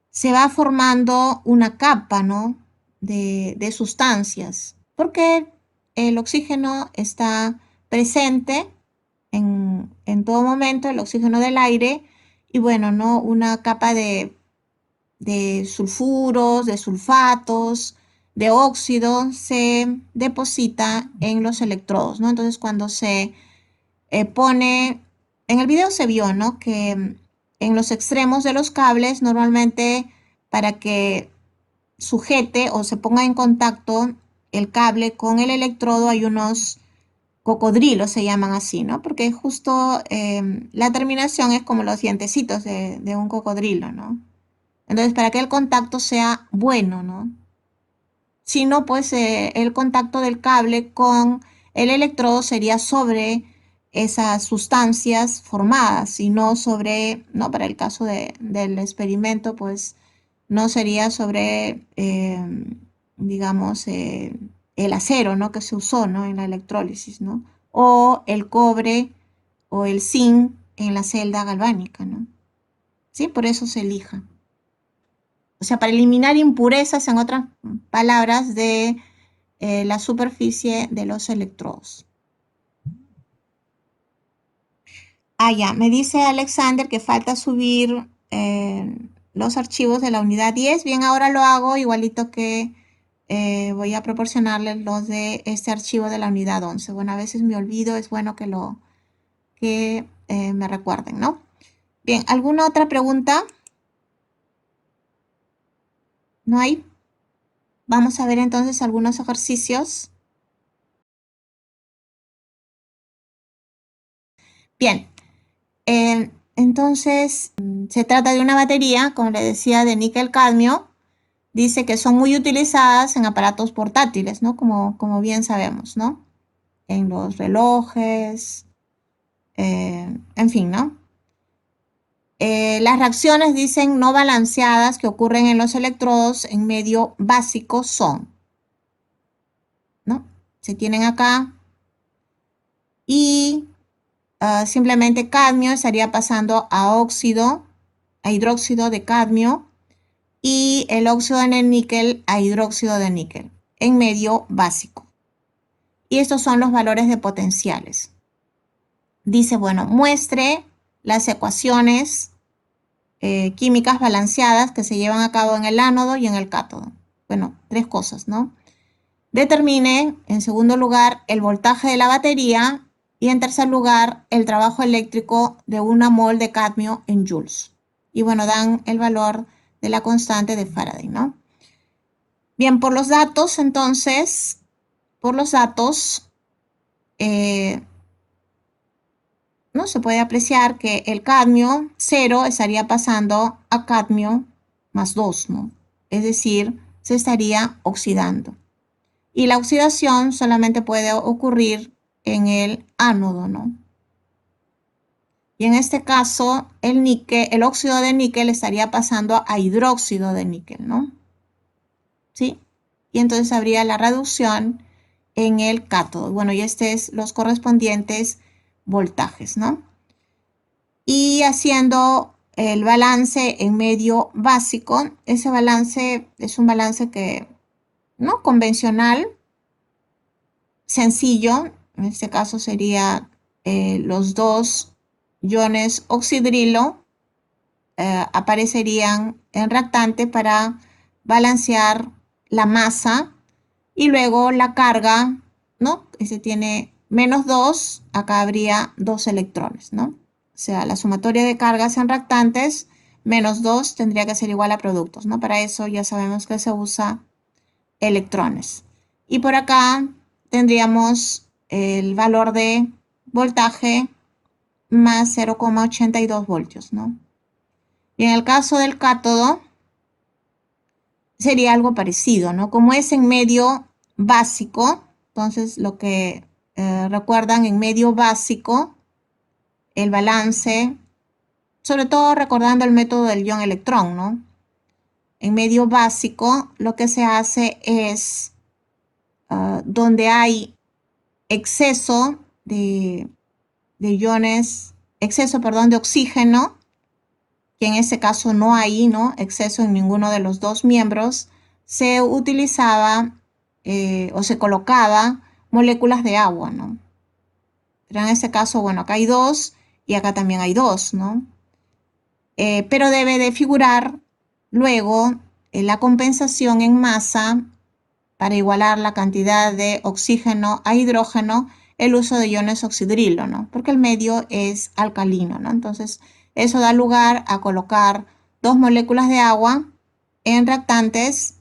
se va formando una capa, ¿no? de sustancias, porque el oxígeno está presente en todo momento, el oxígeno del aire, y bueno, ¿no? Una capa de sulfuros, de sulfatos, de óxido se deposita en los electrodos, ¿no? Entonces cuando se pone, en el video se vio, ¿no? Que en los extremos de los cables normalmente para que sujete o se ponga en contacto el cable con el electrodo hay unos cocodrilos, se llaman así, ¿no? Porque justo la terminación es como los dientecitos de un cocodrilo, ¿no? Entonces, para que el contacto sea bueno, ¿no? Si no, pues el contacto del cable con el electrodo sería sobre esas sustancias formadas y no sobre, no, para el caso del experimento, pues no sería sobre, digamos, el acero, ¿no? Que se usó, ¿no? En la electrólisis, ¿no? O el cobre o el zinc en la celda galvánica, ¿no? Sí, por eso se elija. O sea, para eliminar impurezas, en otras palabras, de la superficie de los electrodos. Ah, ya, me dice Alexander que falta subir los archivos de la unidad 10. Bien, ahora lo hago igualito que voy a proporcionarles los de este archivo de la unidad 11. Bueno, a veces me olvido, es bueno que me recuerden, ¿no? Bien, ¿alguna otra pregunta? ¿No hay? Vamos a ver entonces algunos ejercicios. Bien, entonces se trata de una batería, como le decía, de níquel-cadmio. Dice que son muy utilizadas en aparatos portátiles, ¿no? Como bien sabemos, ¿no? En los relojes, en fin, ¿no? Las reacciones, dicen, no balanceadas que ocurren en los electrodos en medio básico son, ¿no? Se tienen acá y simplemente cadmio estaría pasando a óxido, a hidróxido de cadmio, y el óxido en el níquel a hidróxido de níquel en medio básico. Y estos son los valores de potenciales. Dice, bueno, muestre las ecuaciones químicas balanceadas que se llevan a cabo en el ánodo y en el cátodo. Bueno, tres cosas, ¿no? Determine, en segundo lugar, el voltaje de la batería y en tercer lugar, el trabajo eléctrico de 1 mol de cadmio en joules. Y bueno, dan el valor de la constante de Faraday, ¿no? Bien, por los datos, entonces, ¿no? Se puede apreciar que el cadmio 0 estaría pasando a cadmio más 2, ¿no? Es decir, se estaría oxidando. Y la oxidación solamente puede ocurrir en el ánodo, ¿no? Y en este caso, el óxido de níquel estaría pasando a hidróxido de níquel, ¿no? ¿Sí? Y entonces habría la reducción en el cátodo. Bueno, y este es los correspondientes voltajes, ¿no? y haciendo el balance en medio básico. Ese balance es un balance que, ¿no? Convencional, sencillo. En este caso sería los dos iones oxidrilo aparecerían en reactante para balancear la masa y luego la carga, ¿no? Ese tiene -2, acá habría 2 electrones, ¿no? O sea, la sumatoria de cargas en reactantes -2 tendría que ser igual a productos, ¿no? Para eso ya sabemos que se usa electrones. Y por acá tendríamos el valor de voltaje más 0,82 voltios, ¿no? Y en el caso del cátodo sería algo parecido, ¿no? Como es en medio básico, entonces lo que recuerdan en medio básico, el balance, sobre todo recordando el método del ion-electrón, ¿no? En medio básico lo que se hace es, donde hay exceso de iones, exceso, perdón, de oxígeno, que en ese caso no hay, ¿no? Exceso en ninguno de los dos miembros, se utilizaba o se colocaba moléculas de agua, ¿no? Pero en ese caso, bueno, acá hay 2 y acá también hay 2, ¿no? Pero debe de figurar luego la compensación en masa para igualar la cantidad de oxígeno a hidrógeno, el uso de iones oxidrilo, ¿no? Porque el medio es alcalino, ¿no? Entonces, eso da lugar a colocar 2 moléculas de agua en reactantes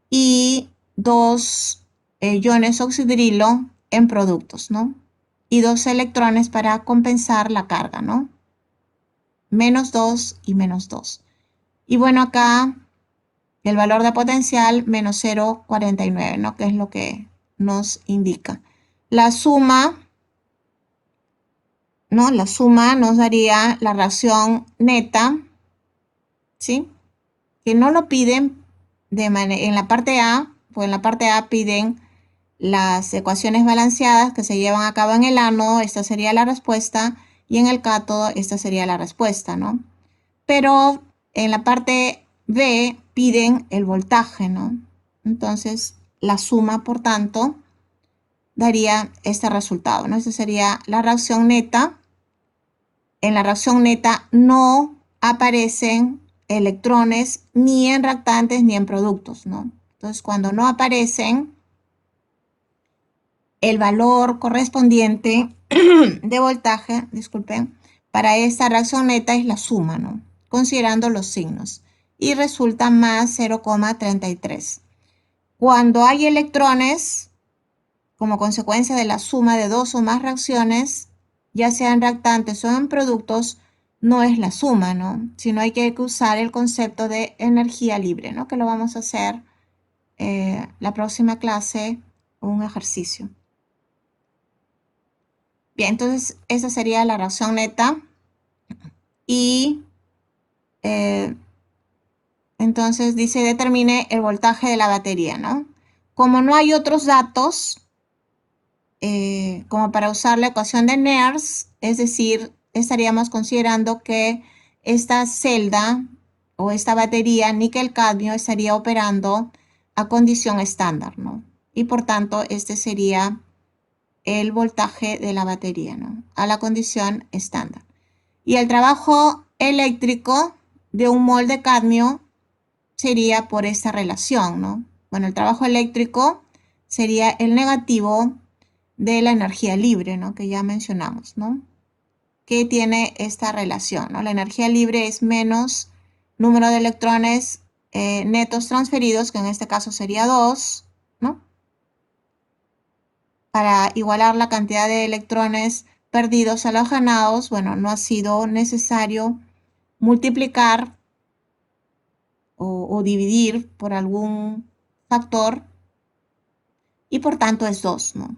y 2 iones oxidrilo en productos, ¿no? Y 2 electrones para compensar la carga, ¿no? -2 y -2. Y bueno, acá el valor de potencial menos 0,49, ¿no? Que es lo que nos indica. La suma, ¿no? La suma nos daría la reacción neta, ¿sí? Que no lo piden en la parte A, pues en la parte A piden las ecuaciones balanceadas que se llevan a cabo en el ánodo, esta sería la respuesta, y en el cátodo esta sería la respuesta, ¿no? Pero en la parte B piden el voltaje, ¿no? Entonces, la suma, por tanto, daría este resultado, ¿no? Esta sería la reacción neta. En la reacción neta no aparecen electrones ni en reactantes ni en productos, ¿no? Entonces, cuando no aparecen, el valor correspondiente de voltaje, disculpen, para esta reacción neta es la suma, ¿no? Considerando los signos, y resulta más 0,33. Cuando hay electrones, como consecuencia de la suma de 2 o más reacciones, ya sean reactantes o en productos, no es la suma, ¿no? Sino hay que usar el concepto de energía libre, ¿no? Que lo vamos a hacer la próxima clase, un ejercicio. Bien, entonces esa sería la reacción neta. Y entonces dice, determine el voltaje de la batería, ¿no? Como no hay otros datos, como para usar la ecuación de Nernst, es decir, estaríamos considerando que esta celda o esta batería níquel-cadmio estaría operando a condición estándar, ¿no? Y por tanto, este sería el voltaje de la batería, ¿no? A la condición estándar. Y el trabajo eléctrico de un mol de cadmio sería por esta relación, ¿no? Bueno, el trabajo eléctrico sería el negativo de la energía libre, ¿no? Que ya mencionamos, ¿no? Que tiene esta relación, ¿no? La energía libre es menos número de electrones netos transferidos, que en este caso sería 2, ¿no? Para igualar la cantidad de electrones perdidos halogenados, bueno, no ha sido necesario multiplicar o dividir por algún factor y por tanto es 2, ¿no?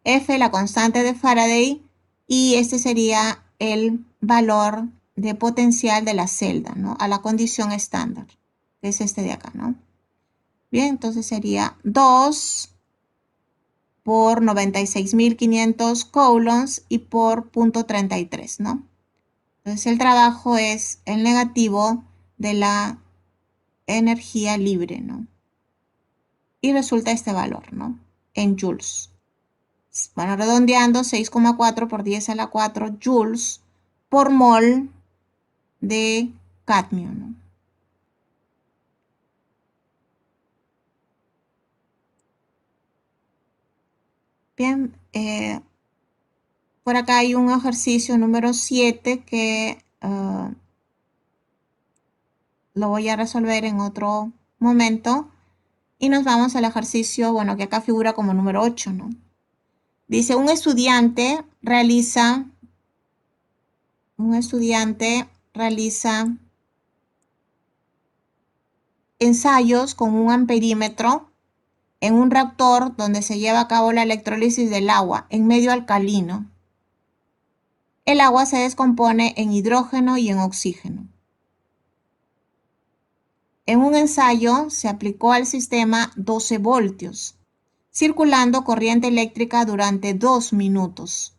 F, la constante de Faraday, y este sería el valor de potencial de la celda, ¿no? A la condición estándar, que es este de acá, ¿no? Bien, entonces sería 2 por 96.500 coulombs y por 0,33, ¿no? Entonces el trabajo es el negativo de la energía libre, ¿no? Y resulta este valor, ¿no? En joules. Bueno, redondeando, 6,4 por 10 a la 4 joules por mol de cadmio, ¿no? Bien, por acá hay un ejercicio número 7 que lo voy a resolver en otro momento. Y nos vamos al ejercicio, bueno, que acá figura como número 8, ¿no? Dice, un estudiante realiza ensayos con un amperímetro en un reactor donde se lleva a cabo la electrólisis del agua en medio alcalino. El agua se descompone en hidrógeno y en oxígeno. En un ensayo se aplicó al sistema 12 voltios, circulando corriente eléctrica durante 2 minutos.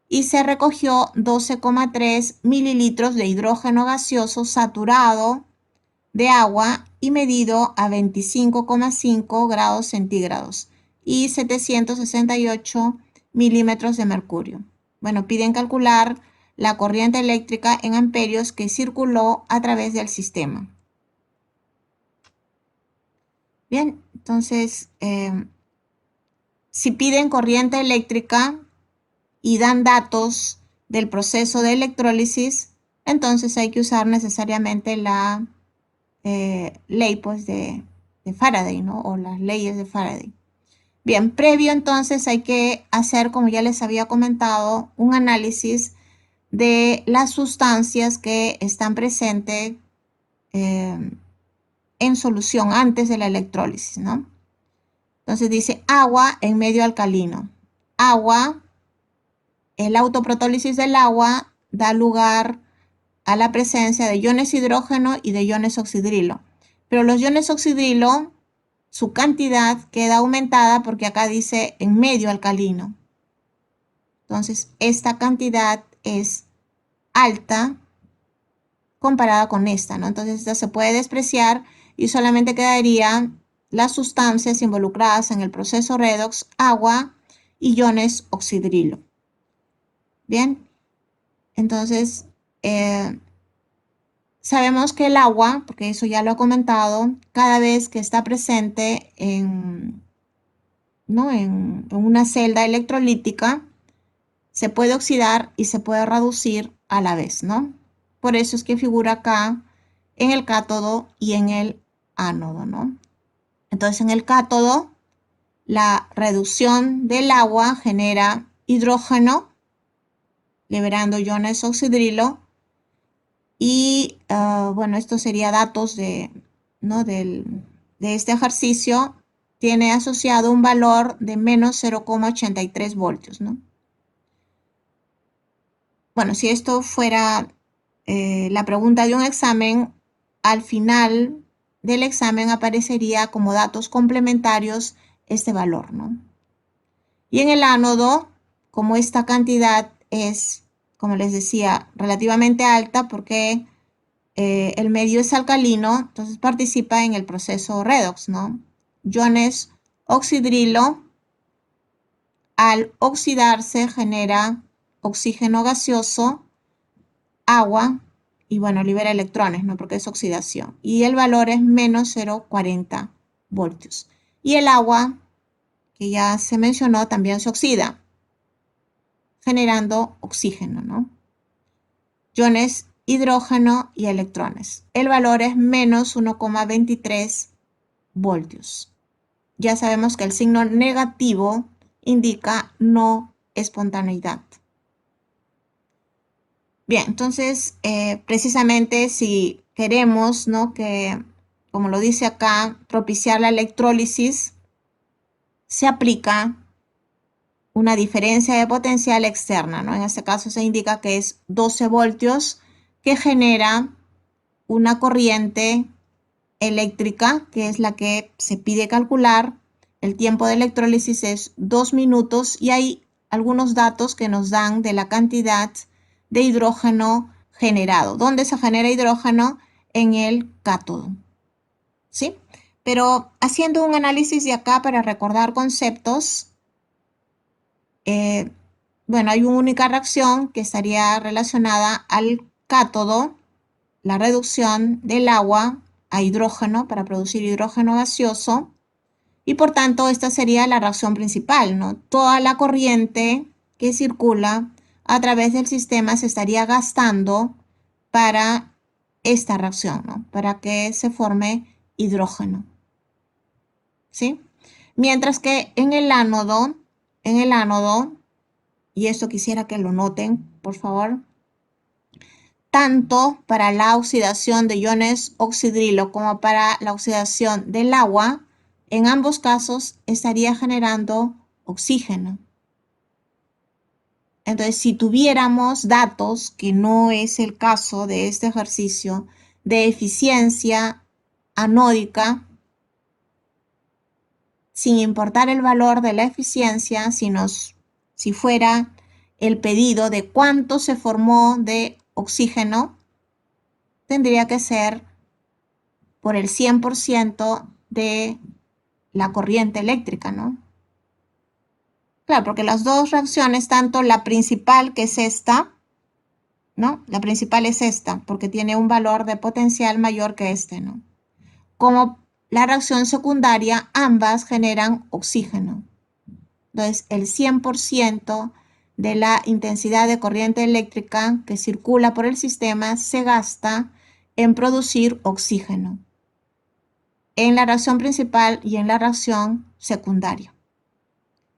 Y se recogió 12,3 mililitros de hidrógeno gaseoso saturado de agua y medido a 25,5 grados centígrados y 768 milímetros de mercurio. Bueno, piden calcular la corriente eléctrica en amperios que circuló a través del sistema. Bien, entonces, si piden corriente eléctrica y dan datos del proceso de electrólisis, entonces hay que usar necesariamente la ley pues, de Faraday, ¿no? O las leyes de Faraday. Bien, previo entonces hay que hacer, como ya les había comentado, un análisis de las sustancias que están presentes en solución antes de la electrólisis, ¿no? Entonces dice agua en medio alcalino. Agua, la autoprotólisis del agua da lugar a la presencia de iones hidrógeno y de iones oxidrilo. Pero los iones oxidrilo, su cantidad queda aumentada porque acá dice en medio alcalino. Entonces, esta cantidad es alta comparada con esta, ¿no? Entonces, esta se puede despreciar y solamente quedarían las sustancias involucradas en el proceso redox, agua y iones oxidrilo. Bien, entonces, sabemos que el agua, porque eso ya lo he comentado, cada vez que está presente en una celda electrolítica, se puede oxidar y se puede reducir a la vez, ¿no? Por eso es que figura acá en el cátodo y en el ánodo, ¿no? Entonces, en el cátodo, la reducción del agua genera hidrógeno, liberando iones oxidrilo. Y bueno, esto sería datos de este ejercicio. Tiene asociado un valor de menos 0,83 voltios, ¿no? Bueno, si esto fuera la pregunta de un examen, al final del examen aparecería como datos complementarios este valor, ¿no? Y en el ánodo, como esta cantidad es, como les decía, relativamente alta porque el medio es alcalino, entonces participa en el proceso redox, ¿no? Iones oxidrilo, al oxidarse genera oxígeno gaseoso, agua, y bueno, libera electrones, ¿no? Porque es oxidación. Y el valor es menos 0,40 voltios. Y el agua, que ya se mencionó, también se oxida, generando oxígeno, ¿no? Iones hidrógeno y electrones. El valor es menos 1,23 voltios. Ya sabemos que el signo negativo indica no espontaneidad. Bien, entonces, precisamente si queremos, ¿no? Que, como lo dice acá, propiciar la electrólisis, se aplica una diferencia de potencial externa, ¿no? En este caso se indica que es 12 voltios que genera una corriente eléctrica, que es la que se pide calcular. El tiempo de electrólisis es 2 minutos y hay algunos datos que nos dan de la cantidad de hidrógeno generado. ¿Dónde se genera hidrógeno? En el cátodo, ¿sí? Pero haciendo un análisis de acá para recordar conceptos, bueno, hay una única reacción que estaría relacionada al cátodo, la reducción del agua a hidrógeno para producir hidrógeno gaseoso, y por tanto esta sería la reacción principal, ¿no? Toda la corriente que circula a través del sistema se estaría gastando para esta reacción, ¿no? Para que se forme hidrógeno, ¿sí? Mientras que en el ánodo, y esto quisiera que lo noten, por favor, tanto para la oxidación de iones oxidrilo como para la oxidación del agua, en ambos casos estaría generando oxígeno. Entonces, si tuviéramos datos, que no es el caso de este ejercicio, de eficiencia anódica, sin importar el valor de la eficiencia, si fuera el pedido de cuánto se formó de oxígeno, tendría que ser por el 100% de la corriente eléctrica, ¿no? Claro, porque las dos reacciones, tanto la principal, que es esta, ¿no? La principal es esta, porque tiene un valor de potencial mayor que este, ¿no? Como la reacción secundaria, ambas generan oxígeno. Entonces, el 100% de la intensidad de corriente eléctrica que circula por el sistema se gasta en producir oxígeno en la reacción principal y en la reacción secundaria.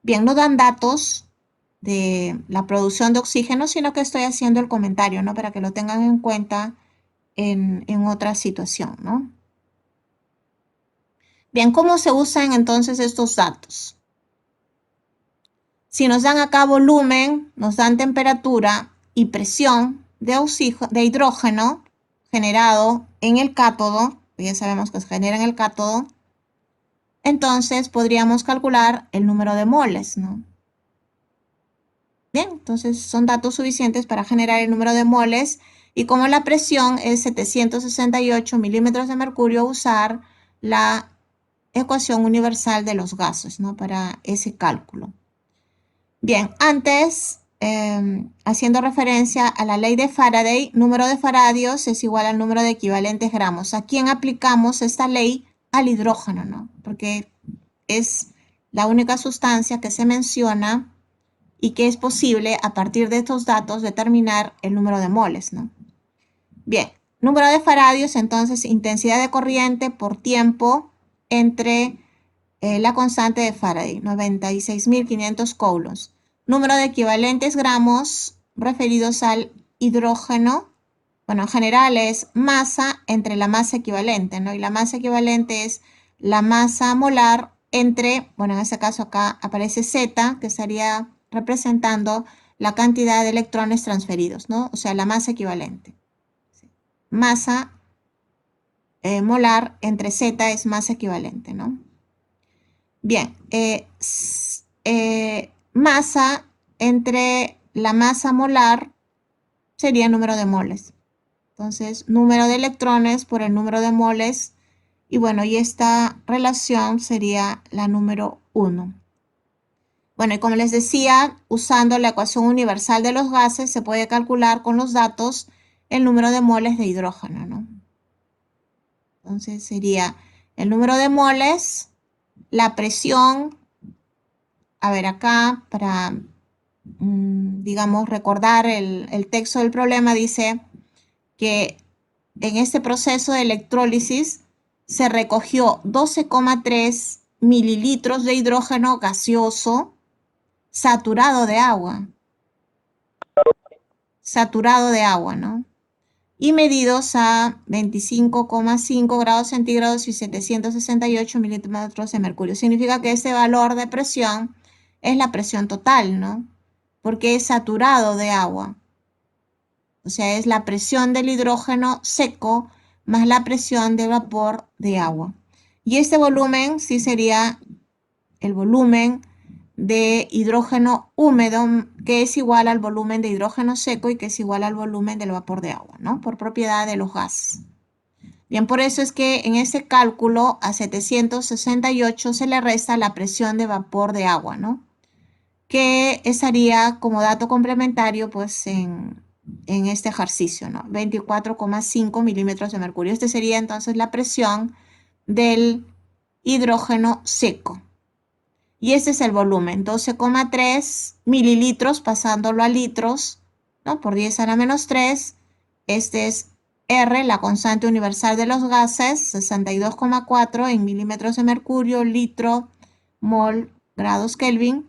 Bien, no dan datos de la producción de oxígeno, sino que estoy haciendo el comentario, ¿no? Para que lo tengan en cuenta en otra situación, ¿no? Bien, ¿cómo se usan entonces estos datos? Si nos dan acá volumen, nos dan temperatura y presión de hidrógeno generado en el cátodo, ya sabemos que se genera en el cátodo, entonces podríamos calcular el número de moles, ¿no? Bien, entonces son datos suficientes para generar el número de moles, y como la presión es 768 milímetros de mercurio, usar la ecuación universal de los gases, ¿no? Para ese cálculo. Bien, antes, haciendo referencia a la ley de Faraday, número de faradios es igual al número de equivalentes gramos. ¿A quién aplicamos esta ley? Al hidrógeno, ¿no? Porque es la única sustancia que se menciona y que es posible, a partir de estos datos, determinar el número de moles, ¿no? Bien, número de faradios, entonces, intensidad de corriente por tiempo entre la constante de Faraday, 96.500 coulombs. Número de equivalentes gramos referidos al hidrógeno. Bueno, en general es masa entre la masa equivalente, ¿no? Y la masa equivalente es la masa molar entre, bueno, en este caso acá aparece Z, que estaría representando la cantidad de electrones transferidos, ¿no? O sea, la masa equivalente. Masa molar entre Z es masa equivalente, ¿no? Bien, masa entre la masa molar sería número de moles. Entonces, número de electrones por el número de moles. Y bueno, y esta relación sería la número 1. Bueno, y como les decía, usando la ecuación universal de los gases, se puede calcular con los datos el número de moles de hidrógeno, ¿no? Entonces, sería el número de moles, la presión. A ver, acá, para, digamos, recordar el texto del problema, dice que en este proceso de electrólisis se recogió 12,3 mililitros de hidrógeno gaseoso saturado de agua. Saturado de agua, ¿no? Y medidos a 25,5 grados centígrados y 768 milímetros de mercurio. Significa que ese valor de presión es la presión total, ¿no? Porque es saturado de agua. O sea, es la presión del hidrógeno seco más la presión de vapor de agua. Y este volumen sí sería el volumen de hidrógeno húmedo, que es igual al volumen de hidrógeno seco y que es igual al volumen del vapor de agua, ¿no? Por propiedad de los gases. Bien, por eso es que en este cálculo a 768 se le resta la presión de vapor de agua, ¿no? Que estaría como dato complementario, pues, en este ejercicio, ¿no? 24,5 milímetros de mercurio. Este sería entonces la presión del hidrógeno seco. Y este es el volumen, 12,3 mililitros, pasándolo a litros, ¿no? Por 10 a la menos 3. Este es R, la constante universal de los gases, 62,4 en milímetros de mercurio, litro, mol, grados Kelvin.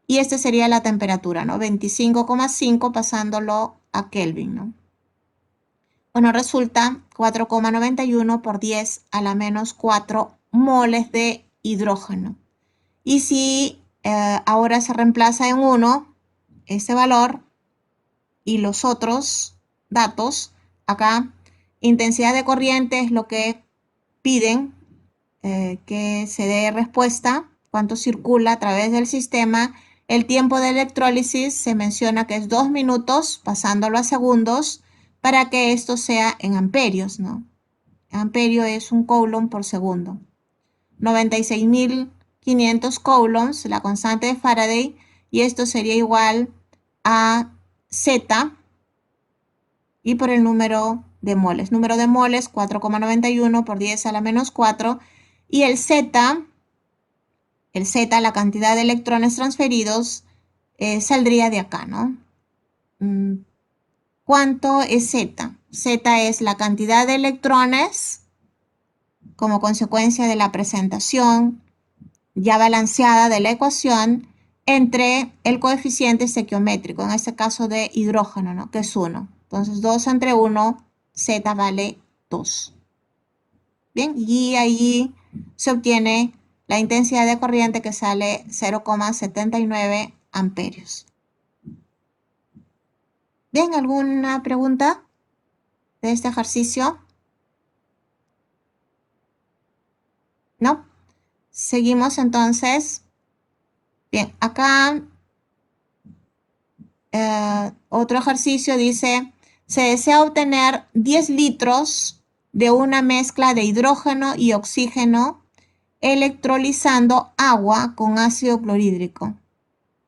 Y esta sería la temperatura, ¿no? 25,5 pasándolo a Kelvin, ¿no? Bueno, resulta 4,91 por 10 a la menos 4 moles de hidrógeno. Y si ahora se reemplaza en 1 este valor y los otros datos, acá intensidad de corriente es lo que piden que se dé respuesta, cuánto circula a través del sistema. El tiempo de electrólisis se menciona que es 2 minutos, pasándolo a segundos, para que esto sea en amperios, ¿no? Amperio es un coulomb por segundo. 96.500 coulombs, la constante de Faraday, y esto sería igual a Z y por el número de moles. Número de moles, 4,91 por 10 a la menos 4. Y el Z, la cantidad de electrones transferidos, saldría de acá, ¿no? ¿Cuánto es Z? Z es la cantidad de electrones como consecuencia de la presentación ya balanceada de la ecuación entre el coeficiente estequiométrico, en este caso de hidrógeno, ¿no? Que es 1. Entonces 2 entre 1, Z vale 2. Bien, y ahí se obtiene la intensidad de corriente que sale 0,79 amperios. Bien, ¿alguna pregunta de este ejercicio? ¿No? Seguimos entonces. Bien, acá otro ejercicio dice, se desea obtener 10 litros de una mezcla de hidrógeno y oxígeno electrolizando agua con ácido clorhídrico.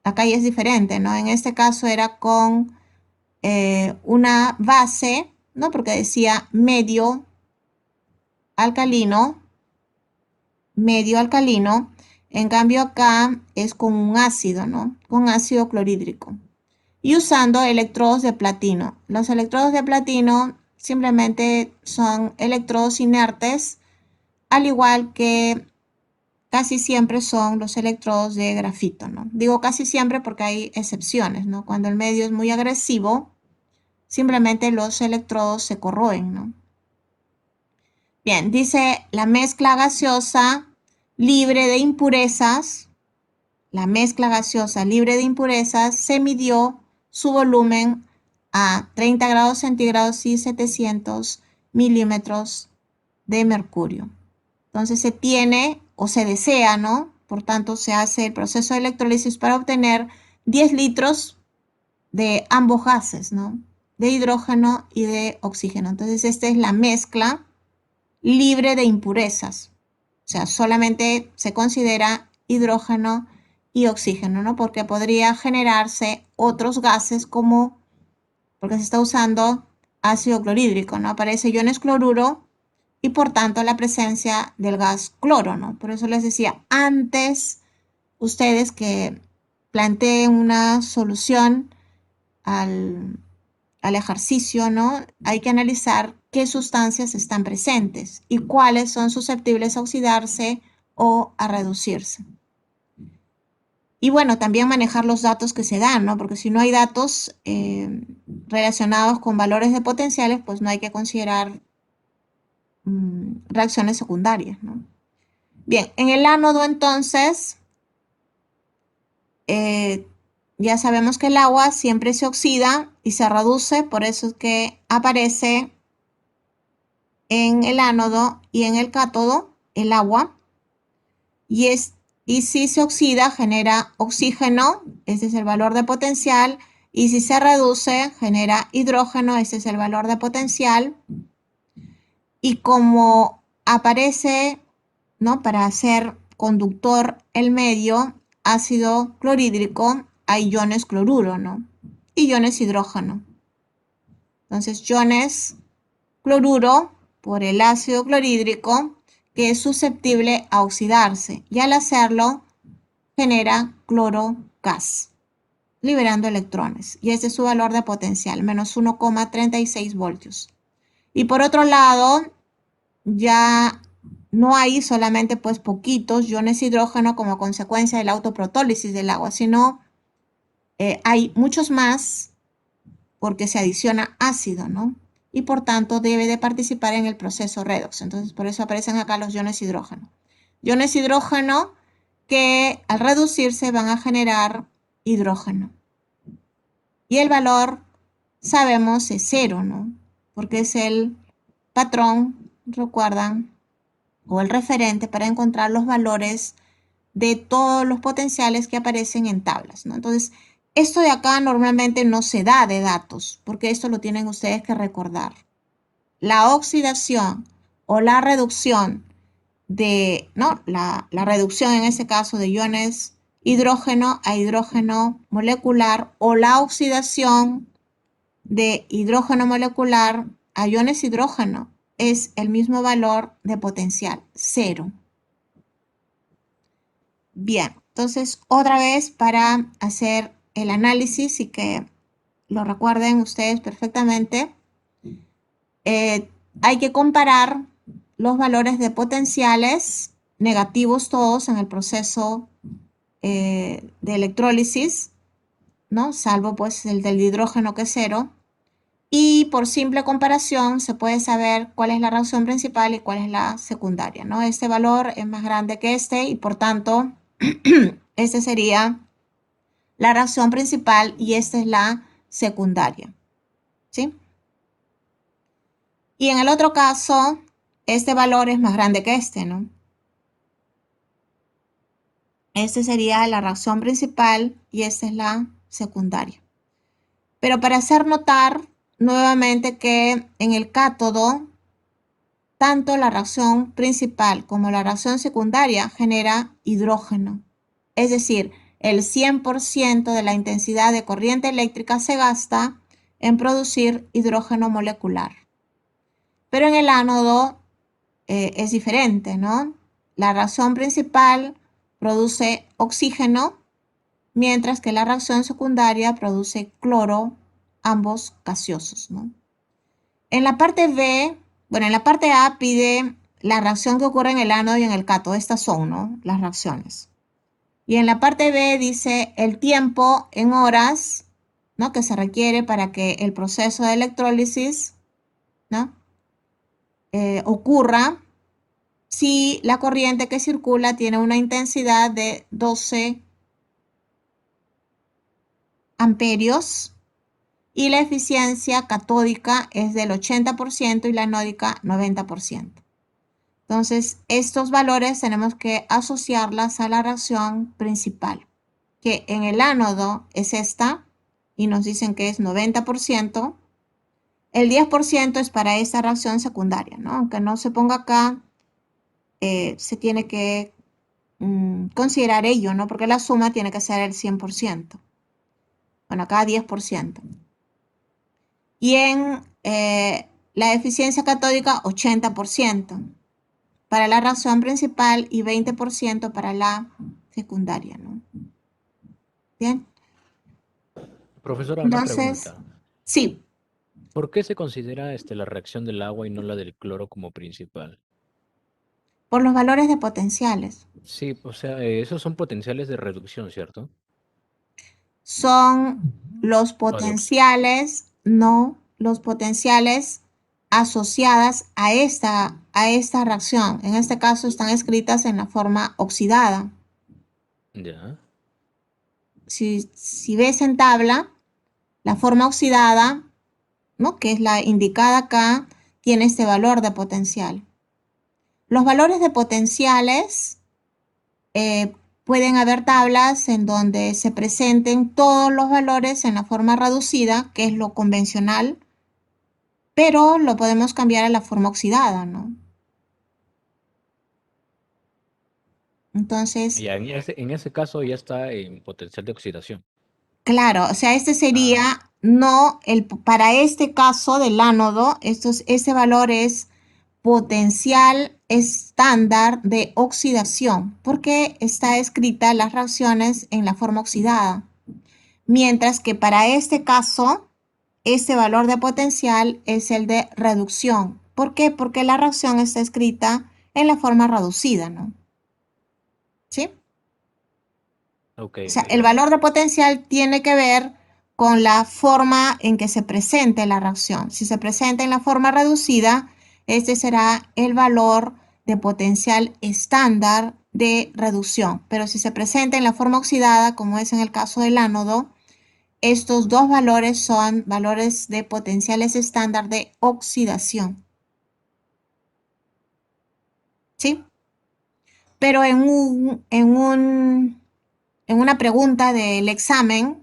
Acá ya es diferente, ¿no? En este caso era con una base, ¿no? Porque decía medio alcalino. En cambio acá es con un ácido, ¿no? Con ácido clorhídrico. Y usando electrodos de platino. Los electrodos de platino simplemente son electrodos inertes, al igual que casi siempre son los electrodos de grafito, ¿no? Digo casi siempre porque hay excepciones, ¿no? Cuando el medio es muy agresivo, simplemente los electrodos se corroen, ¿no? Bien, dice la mezcla gaseosa libre de impurezas. La mezcla gaseosa libre de impurezas se midió su volumen a 30 grados centígrados y 700 milímetros de mercurio. Entonces se tiene o se desea, ¿no? Por tanto, se hace el proceso de electrólisis para obtener 10 litros de ambos gases, ¿no? De hidrógeno y de oxígeno. Entonces, esta es la mezcla libre de impurezas. O sea, solamente se considera hidrógeno y oxígeno, ¿no? Porque podría generarse otros gases como, porque se está usando ácido clorhídrico, ¿no? Aparece iones cloruro y por tanto la presencia del gas cloro, ¿no? Por eso les decía, antes ustedes que planteen una solución al ejercicio, ¿no? Hay que analizar qué sustancias están presentes y cuáles son susceptibles a oxidarse o a reducirse. Y bueno, también manejar los datos que se dan, ¿no? Porque si no hay datos relacionados con valores de potenciales, pues no hay que considerar reacciones secundarias, ¿no? Bien, en el ánodo entonces, ya sabemos que el agua siempre se oxida y se reduce, por eso es que aparece en el ánodo y en el cátodo el agua. Y Y si se oxida, genera oxígeno, ese es el valor de potencial. Y si se reduce, genera hidrógeno, ese es el valor de potencial. Y como aparece, ¿no?, para hacer conductor el medio, ácido clorhídrico, hay iones cloruro, ¿no? Y iones hidrógeno. Entonces, iones cloruro por el ácido clorhídrico, que es susceptible a oxidarse. Y al hacerlo, genera clorogas, liberando electrones. Y ese es su valor de potencial, menos 1,36 voltios. Y por otro lado, ya no hay solamente pues poquitos iones hidrógeno como consecuencia de la autoprotólisis del agua, sino hay muchos más porque se adiciona ácido, ¿no? Y por tanto debe de participar en el proceso redox. Entonces por eso aparecen acá los iones hidrógeno. Iones hidrógeno que al reducirse van a generar hidrógeno. Y el valor, sabemos, es 0, ¿no? Porque es el patrón, recuerdan, o el referente para encontrar los valores de todos los potenciales que aparecen en tablas, ¿no? Entonces, esto de acá normalmente no se da de datos, porque esto lo tienen ustedes que recordar. La oxidación o la reducción de, ¿no?, la reducción en ese caso de iones hidrógeno a hidrógeno molecular, o la oxidación de hidrógeno molecular a iones hidrógeno, es el mismo valor de potencial, 0. Bien, entonces otra vez para hacer el análisis y que lo recuerden ustedes perfectamente, hay que comparar los valores de potenciales negativos todos en el proceso de electrólisis, ¿no? Salvo pues el del hidrógeno, que es 0. Y por simple comparación se puede saber cuál es la reacción principal y cuál es la secundaria, ¿no? Este valor es más grande que este y por tanto este sería la reacción principal y esta es la secundaria, ¿sí? Y en el otro caso, este valor es más grande que este, ¿no? Este sería la reacción principal y esta es la secundaria. Pero para hacer notar nuevamente que en el cátodo, tanto la reacción principal como la reacción secundaria genera hidrógeno. Es decir, el 100% de la intensidad de corriente eléctrica se gasta en producir hidrógeno molecular. Pero en el ánodo es diferente, ¿no? La reacción principal produce oxígeno, mientras que la reacción secundaria produce cloro, ambos gaseosos, ¿no? En la parte B, bueno, en la parte A pide la reacción que ocurre en el ánodo y en el cátodo. Estas son, ¿no?, las reacciones. Y en la parte B dice el tiempo en horas, ¿no?, que se requiere para que el proceso de electrólisis, ¿no?, ocurra si la corriente que circula tiene una intensidad de 12 amperios y la eficiencia catódica es del 80% y la anódica 90%. Entonces, estos valores tenemos que asociarlas a la reacción principal, que en el ánodo es esta, y nos dicen que es 90%. El 10% es para esta reacción secundaria, ¿no? Aunque no se ponga acá, se tiene que considerar ello, ¿no? Porque la suma tiene que ser el 100%. Bueno, acá 10%. Y en la eficiencia catódica, 80% para la reacción principal y 20% para la secundaria, ¿no? Bien. Profesora, una Entonces, pregunta. sí, ¿Por qué se considera la reacción del agua y no la del cloro como principal? por los valores de potenciales. Sí, o sea, esos son potenciales de reducción, ¿cierto? Son los O de potenciales, no, los potenciales asociadas a esta reacción. En este caso están escritas en la forma oxidada. Ya. Si ves en tabla, la forma oxidada, ¿no?, que es la indicada acá, tiene este valor de potencial. Los valores de potenciales pueden haber tablas en donde se presenten todos los valores en la forma reducida, que es lo convencional, pero lo podemos cambiar a la forma oxidada, ¿no? Entonces, Ya, en ese caso ya está en potencial de oxidación. claro, o sea, este sería no para este caso del ánodo, ese valor es potencial estándar de oxidación, porque está escrita las reacciones en la forma oxidada. Mientras que para este caso, este valor de potencial es el de reducción. ¿Por qué? Porque la reacción está escrita en la forma reducida, ¿no? ¿Sí? Ok, O sea, ok, el valor de potencial tiene que ver con la forma en que se presente la reacción. Si se presenta en la forma reducida, este será el valor de potencial estándar de reducción. Pero si se presenta en la forma oxidada, como es en el caso del ánodo, estos dos valores son valores de potenciales estándar de oxidación. ¿Sí? Pero en una pregunta del examen,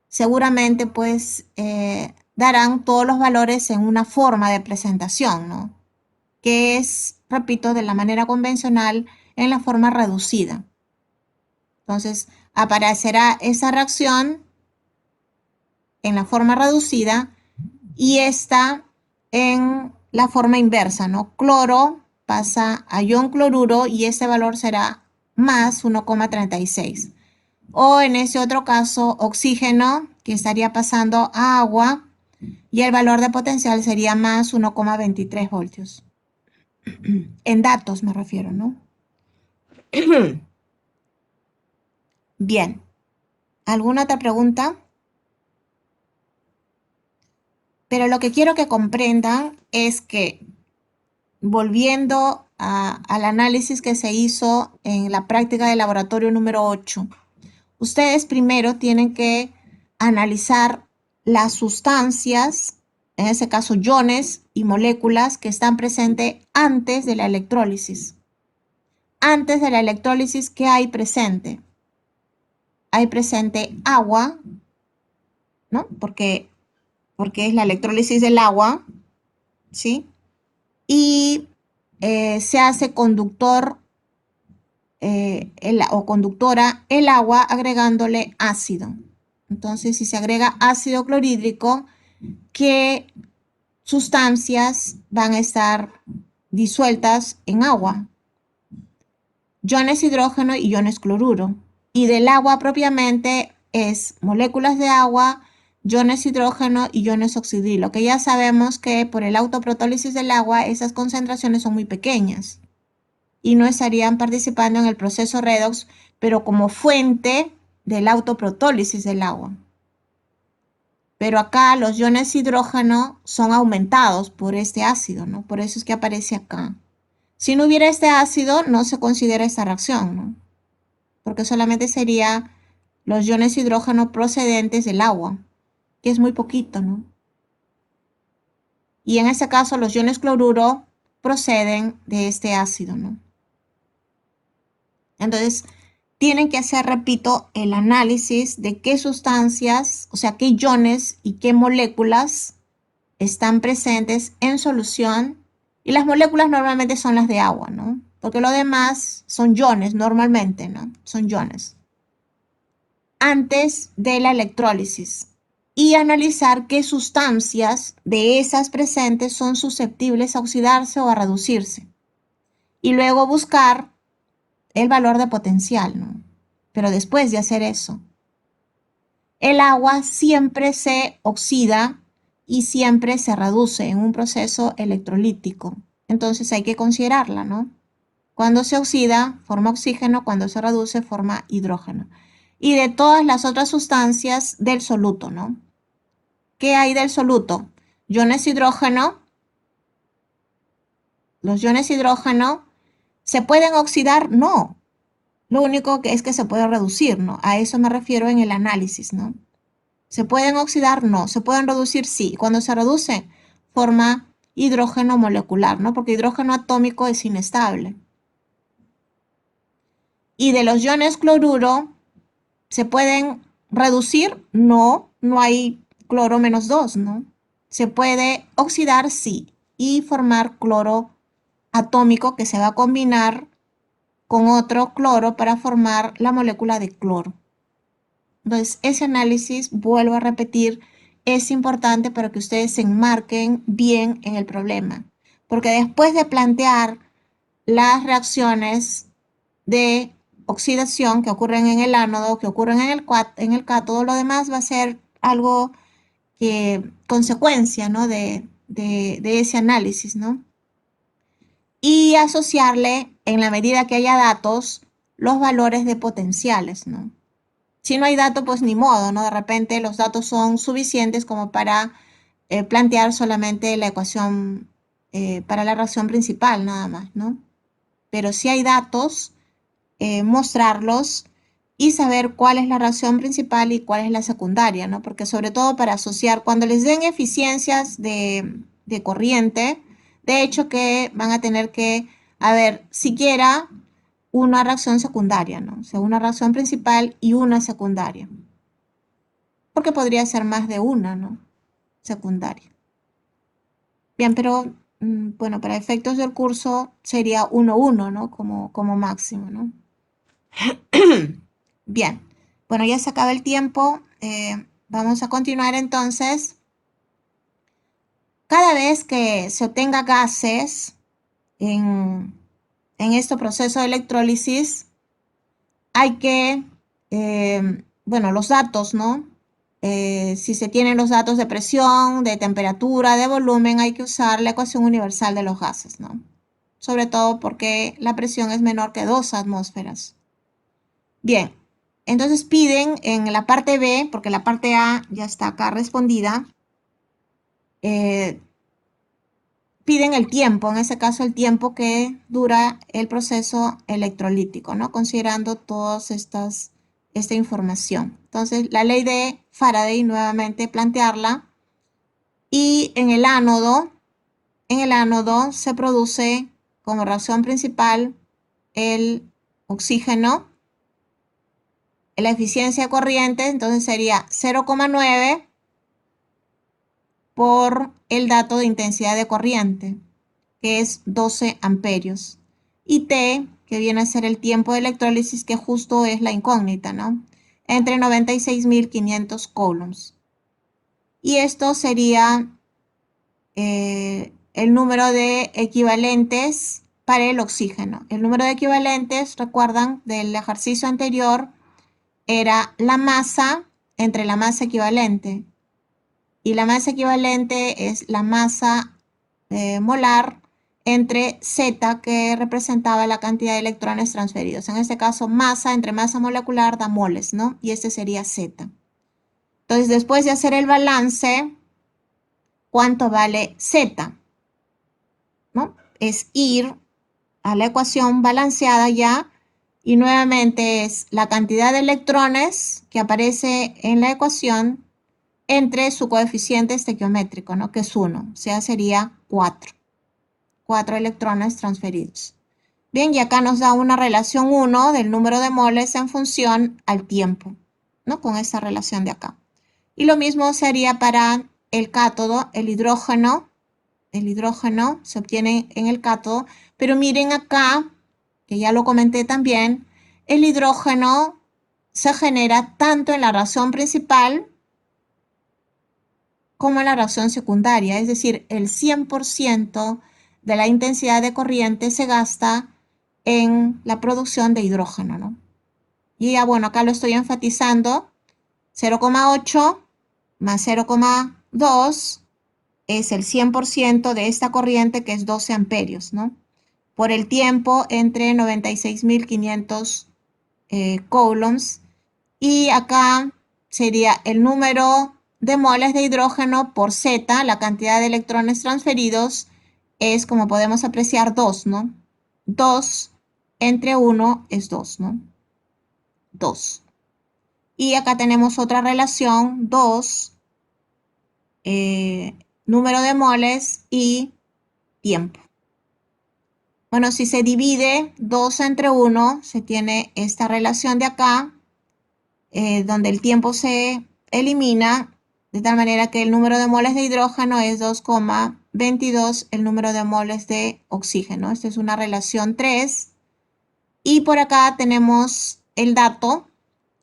seguramente pues darán todos los valores en una forma de presentación, ¿no? Que es, repito, de la manera convencional en la forma reducida. Entonces, aparecerá esa reacción en la forma reducida y esta en la forma inversa, ¿no? Cloro pasa a ion cloruro y ese valor será más 1,36. O en ese otro caso, oxígeno, que estaría pasando a agua y el valor de potencial sería más 1,23 voltios. En datos me refiero, ¿no? Bien. ¿Alguna otra pregunta? Pero lo que quiero que comprendan es que, volviendo al análisis que se hizo en la práctica de laboratorio número 8, ustedes primero tienen que analizar las sustancias, en ese caso iones y moléculas que están presentes antes de la electrólisis. Antes de la electrólisis, ¿qué hay presente? Hay presente agua, ¿no? Porque es la electrólisis del agua, ¿sí? Y se hace conductor o conductora el agua agregándole ácido. Entonces, si se agrega ácido clorhídrico, ¿qué sustancias van a estar disueltas en agua? Iones hidrógeno y iones cloruro. Y del agua propiamente es moléculas de agua, iones hidrógeno y iones oxidrilo, que ya sabemos que por el autoprotólisis del agua esas concentraciones son muy pequeñas y no estarían participando en el proceso redox, pero como fuente de la autoprotólisis del agua. Pero acá los iones hidrógeno son aumentados por este ácido, ¿no? Por eso es que aparece acá. Si no hubiera este ácido, no se considera esta reacción, ¿no? Porque solamente sería los iones hidrógeno procedentes del agua, que es muy poquito, ¿no? Y en este caso, los iones cloruro proceden de este ácido, ¿no? Entonces, tienen que hacer, repito, el análisis de qué sustancias, o sea, qué iones y qué moléculas están presentes en solución. Y las moléculas normalmente son las de agua, ¿no? Porque lo demás son iones normalmente, ¿no? Son iones. Antes de la electrólisis. Y analizar qué sustancias de esas presentes son susceptibles a oxidarse o a reducirse. Y luego buscar el valor de potencial, ¿no? Pero después de hacer eso, el agua siempre se oxida y siempre se reduce en un proceso electrolítico. Entonces hay que considerarla, ¿no? Cuando se oxida, forma oxígeno, cuando se reduce, forma hidrógeno. Y de todas las otras sustancias del soluto, ¿no? ¿Qué hay del soluto? Iones hidrógeno. Los iones hidrógeno, ¿se pueden oxidar? No. Lo único que es que se puede reducir, ¿no? A eso me refiero en el análisis, ¿no? ¿Se pueden oxidar? No. ¿Se pueden reducir? Sí. Cuando se reduce, forma hidrógeno molecular, ¿no? Porque hidrógeno atómico es inestable. Y de los iones cloruro, ¿se pueden reducir? No, no hay cloro -2, ¿no? ¿Se puede oxidar? Sí. Y formar cloro atómico que se va a combinar con otro cloro para formar la molécula de cloro. Entonces, ese análisis, vuelvo a repetir, es importante para que ustedes se enmarquen bien en el problema. Porque después de plantear las reacciones de oxidación que ocurren en el ánodo, que ocurren en el cátodo, lo demás va a ser algo que, consecuencia, ¿no? de ese análisis, ¿no? Y asociarle, en la medida que haya datos, los valores de potenciales, ¿no? Si no hay datos, pues ni modo, ¿no? De repente los datos son suficientes como para plantear solamente la ecuación para la reacción principal, nada más, ¿no? Pero si hay datos, mostrarlos y saber cuál es la reacción principal y cuál es la secundaria, ¿no? Porque sobre todo para asociar, cuando les den eficiencias de corriente, de hecho que van a tener que haber siquiera una reacción secundaria, ¿no? O sea, una reacción principal y una secundaria. Porque podría ser más de una, ¿no? Secundaria. Bien, pero bueno, para efectos del curso sería 1-1, ¿no? Como máximo, ¿no? Bien, bueno, ya se acaba el tiempo. Vamos a continuar entonces. Cada vez que se obtenga gases en este proceso de electrólisis, hay que, bueno, los datos, ¿no? Si se tienen los datos de presión, de temperatura, de volumen, hay que usar la ecuación universal de los gases, ¿no? Sobre todo porque la presión es menor que 2 atmósferas. Bien, entonces piden en la parte B, porque la parte A ya está acá respondida, piden el tiempo, en ese caso el tiempo que dura el proceso electrolítico, ¿no? Considerando todas esta información. Entonces, la ley de Faraday, nuevamente plantearla, y en el ánodo se produce como reacción principal el oxígeno. La eficiencia de corriente, entonces sería 0,9 por el dato de intensidad de corriente, que es 12 amperios. Y T, que viene a ser el tiempo de electrólisis, que justo es la incógnita, ¿no? Entre 96.500 coulombs. Y esto sería el número de equivalentes para el oxígeno. El número de equivalentes, recuerdan, del ejercicio anterior, era la masa entre la masa equivalente. Y la masa equivalente es la masa molar entre Z, que representaba la cantidad de electrones transferidos. En este caso, masa entre masa molecular da moles, ¿no? Y este sería Z. Entonces, después de hacer el balance, ¿cuánto vale Z? ¿No? Es ir a la ecuación balanceada ya, y nuevamente es la cantidad de electrones que aparece en la ecuación entre su coeficiente estequiométrico, ¿no? Que es 1, o sea, sería 4. 4 electrones transferidos. Bien, y acá nos da una relación 1 del número de moles en función al tiempo, ¿no? Con esta relación de acá. Y lo mismo sería para el cátodo, el hidrógeno. El hidrógeno se obtiene en el cátodo, pero miren acá, que ya lo comenté también, el hidrógeno se genera tanto en la reacción principal como en la reacción secundaria, es decir, el 100% de la intensidad de corriente se gasta en la producción de hidrógeno, ¿no? Y ya, bueno, acá lo estoy enfatizando, 0,8 más 0,2 es el 100% de esta corriente, que es 12 amperios, ¿no? Por el tiempo entre 96.500 coulombs. Y acá sería el número de moles de hidrógeno por Z, la cantidad de electrones transferidos, es, como podemos apreciar, 2, ¿no? 2 entre 1 es 2, ¿no? 2. Y acá tenemos otra relación, 2, número de moles y tiempo. Bueno, si se divide 2 entre 1, se tiene esta relación de acá, donde el tiempo se elimina, de tal manera que el número de moles de hidrógeno es 2,22 el número de moles de oxígeno. Esta es una relación 3. Y por acá tenemos el dato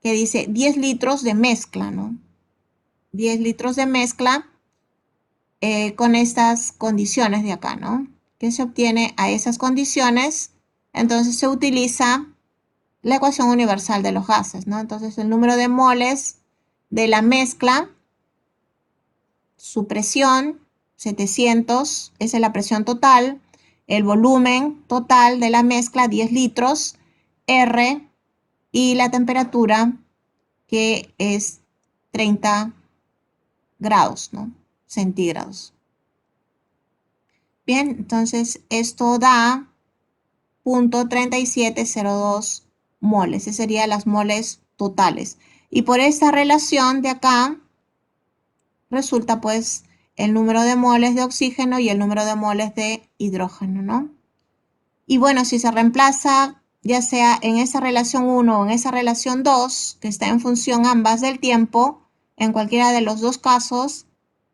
que dice 10 litros de mezcla, ¿no? 10 litros de mezcla con estas condiciones de acá, ¿no? ¿Qué se obtiene a esas condiciones? Entonces se utiliza la ecuación universal de los gases, ¿no? Entonces el número de moles de la mezcla, su presión, 700, esa es la presión total, el volumen total de la mezcla, 10 litros, R, y la temperatura, que es 30 grados, ¿no? Centígrados. Bien, entonces esto da 0.3702 moles. Esas serían las moles totales. Y por esta relación de acá, resulta pues el número de moles de oxígeno y el número de moles de hidrógeno, ¿no? Y bueno, si se reemplaza ya sea en esa relación 1 o en esa relación 2, que está en función ambas del tiempo, en cualquiera de los dos casos,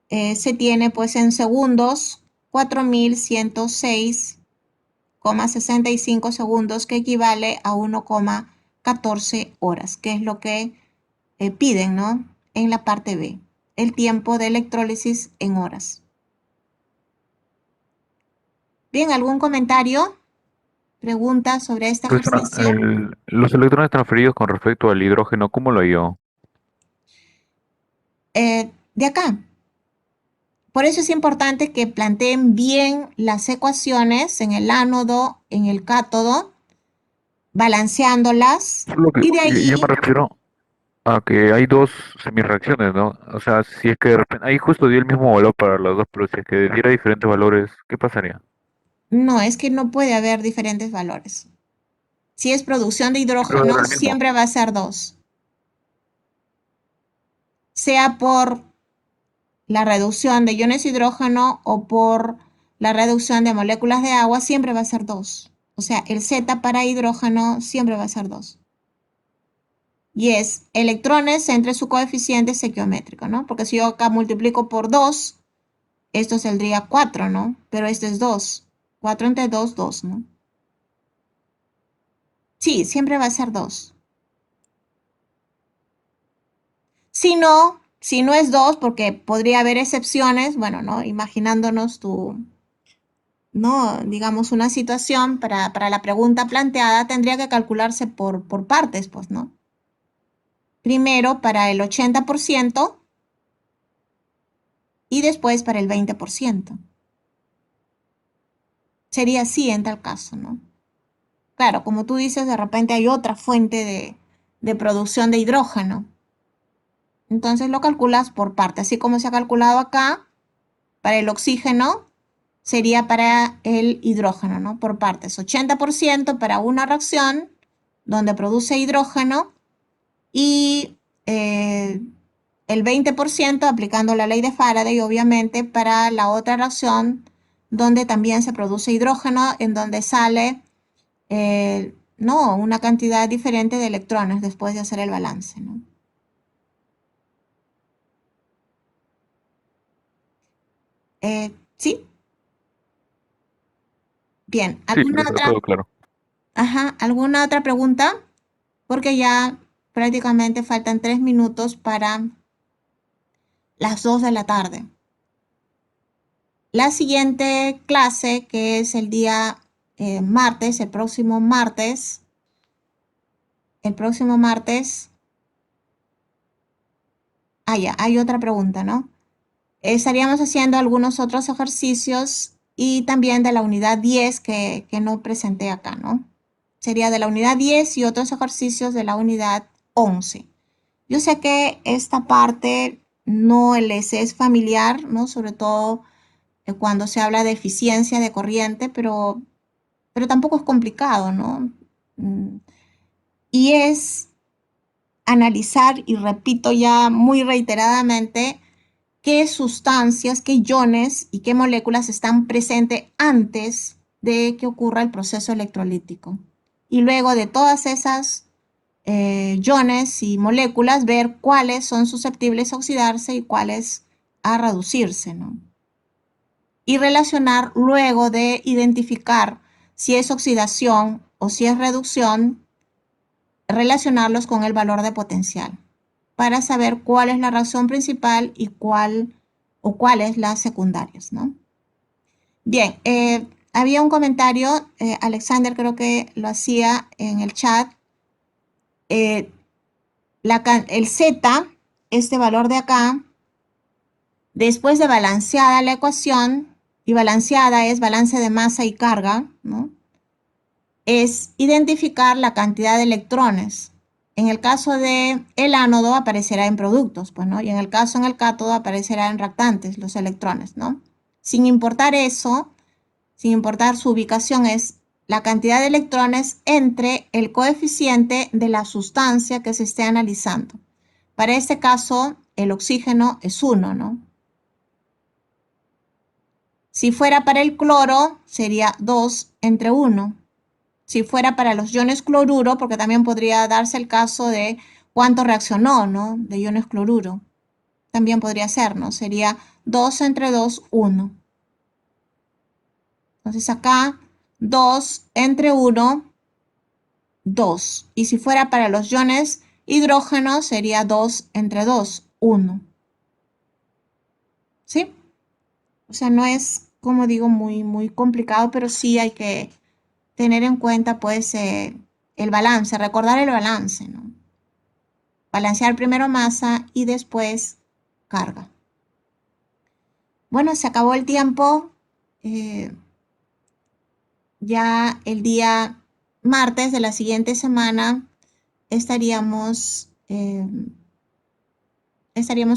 se tiene pues en segundos 4106,65 segundos, que equivale a 1,14 horas, que es lo que piden, ¿no? En la parte B, el tiempo de electrólisis en horas. Bien, ¿algún comentario? ¿Pregunta sobre este Profesora, ejercicio? los electrones transferidos con respecto al hidrógeno, ¿cómo lo hallo? De acá. Por eso es importante que planteen bien las ecuaciones en el ánodo, en el cátodo, balanceándolas, Solo que y de yo me ahí, refiero a que hay dos semirreacciones, ¿no? O sea, si es que de repente, ahí justo dio el mismo valor para las dos, pero si es que diera diferentes valores, ¿qué pasaría? no, es que no puede haber diferentes valores. Si es producción de Siempre va a dar hidrógeno, el mismo. siempre va a ser 2. Sea por la reducción de iones de hidrógeno o por la reducción de moléculas de agua, siempre va a ser 2. O sea, el Z para hidrógeno siempre va a ser 2. Y es electrones entre su coeficiente estequiométrico, ¿no? Porque si yo acá multiplico por 2, esto saldría 4, ¿no? Pero este es 2. 4 entre 2, 2, ¿no? Sí, siempre va a ser 2. Si no es 2, porque podría haber excepciones, bueno, ¿no? Imaginándonos ¿no? Digamos, una situación para la pregunta planteada, tendría que calcularse por partes, pues, ¿no? Primero para el 80% y después para el 20%. Sería así en tal caso, ¿no? Claro, como tú dices, de repente hay otra fuente de producción de hidrógeno. Entonces lo calculas por parte, así como se ha calculado acá para el oxígeno, sería para el hidrógeno, ¿no? Por partes, 80% para una reacción donde produce hidrógeno y el 20% aplicando la ley de Faraday, obviamente, para la otra reacción donde también se produce hidrógeno, en donde sale no, una cantidad diferente de electrones después de hacer el balance, ¿no? ¿Sí? Bien, Sí, ¿alguna profesora, otra? todo claro. Ajá, ¿alguna otra pregunta? Porque ya prácticamente faltan 3 minutos para las 2 de la tarde. La siguiente clase, que es el día martes, el próximo martes, ya, hay otra pregunta, ¿no? Estaríamos haciendo algunos otros ejercicios y también de la unidad 10 que no presenté acá, ¿no? Sería de la unidad 10 y otros ejercicios de la unidad 11. Yo sé que esta parte no les es familiar, ¿no? Sobre todo cuando se habla de eficiencia de corriente, pero tampoco es complicado, ¿no? Y es analizar, y repito ya muy reiteradamente, qué sustancias, qué iones y qué moléculas están presentes antes de que ocurra el proceso electrolítico. Y luego de todas esas iones y moléculas, ver cuáles son susceptibles a oxidarse y cuáles a reducirse, ¿no? Y relacionar luego de identificar si es oxidación o si es reducción, relacionarlos con el valor de potencial para saber cuál es la reacción principal y cuáles las secundarias, ¿no? Bien, había un comentario, Alexander creo que lo hacía en el chat. El Z, este valor de acá, después de balanceada la ecuación, y balanceada es balance de masa y carga, ¿no? Es identificar la cantidad de electrones. En el caso del ánodo aparecerá en productos, pues, ¿no? Y en el cátodo aparecerá en reactantes, los electrones, ¿no? Sin importar eso, sin importar su ubicación, es la cantidad de electrones entre el coeficiente de la sustancia que se esté analizando. Para este caso, el oxígeno es 1, ¿no? Si fuera para el cloro, sería 2 entre 1. Si fuera para los iones cloruro, porque también podría darse el caso de cuánto reaccionó, ¿no? De iones cloruro. También podría ser, ¿no? Sería 2 entre 2, 1. Entonces acá, 2 entre 1, 2. Y si fuera para los iones hidrógeno, sería 2 entre 2, 1. ¿Sí? O sea, no es, como digo, muy complicado, pero sí hay que tener en cuenta, pues, el balance, recordar el balance, ¿no? Balancear primero masa y después carga. Bueno, se acabó el tiempo. Ya el día martes de la siguiente semana estaríamos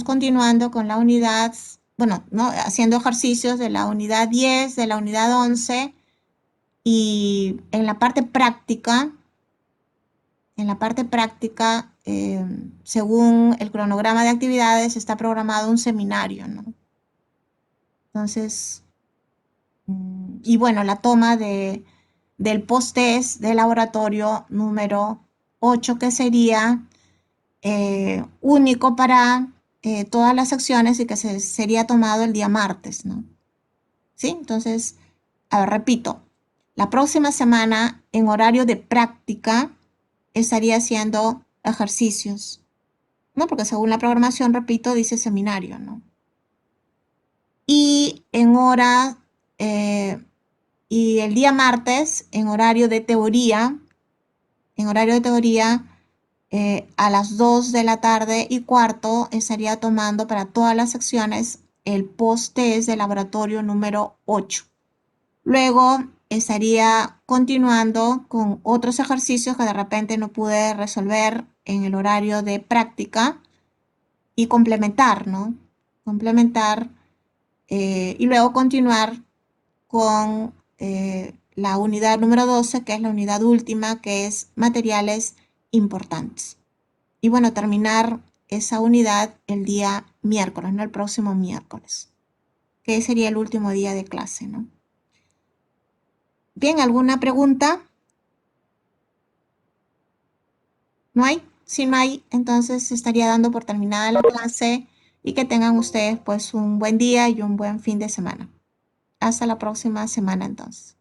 continuando con la unidad, bueno, ¿no? Haciendo ejercicios de la unidad 10, de la unidad 11 y en la parte práctica, según el cronograma de actividades, está programado un seminario, ¿no? Entonces, y bueno, la toma del post-test de laboratorio número 8, que sería único para todas las secciones y que sería tomado el día martes, ¿no? ¿Sí? Entonces, a ver, repito, la próxima semana en horario de práctica estaría haciendo ejercicios, ¿no? Porque según la programación, repito, dice seminario, ¿no? Y y el día martes, en horario de teoría, a las 2 de la tarde y cuarto, estaría tomando para todas las secciones el post-test de laboratorio número 8. Luego estaría continuando con otros ejercicios que de repente no pude resolver en el horario de práctica y complementar, ¿no? Complementar y luego continuar con la unidad número 12, que es la unidad última, que es materiales importantes. Y bueno, terminar esa unidad el día miércoles, ¿no? El próximo miércoles, que sería el último día de clase, ¿no? Bien, ¿alguna pregunta? ¿No hay? Si no hay, entonces estaría dando por terminada la clase y que tengan ustedes pues un buen día y un buen fin de semana. Hasta la próxima semana entonces.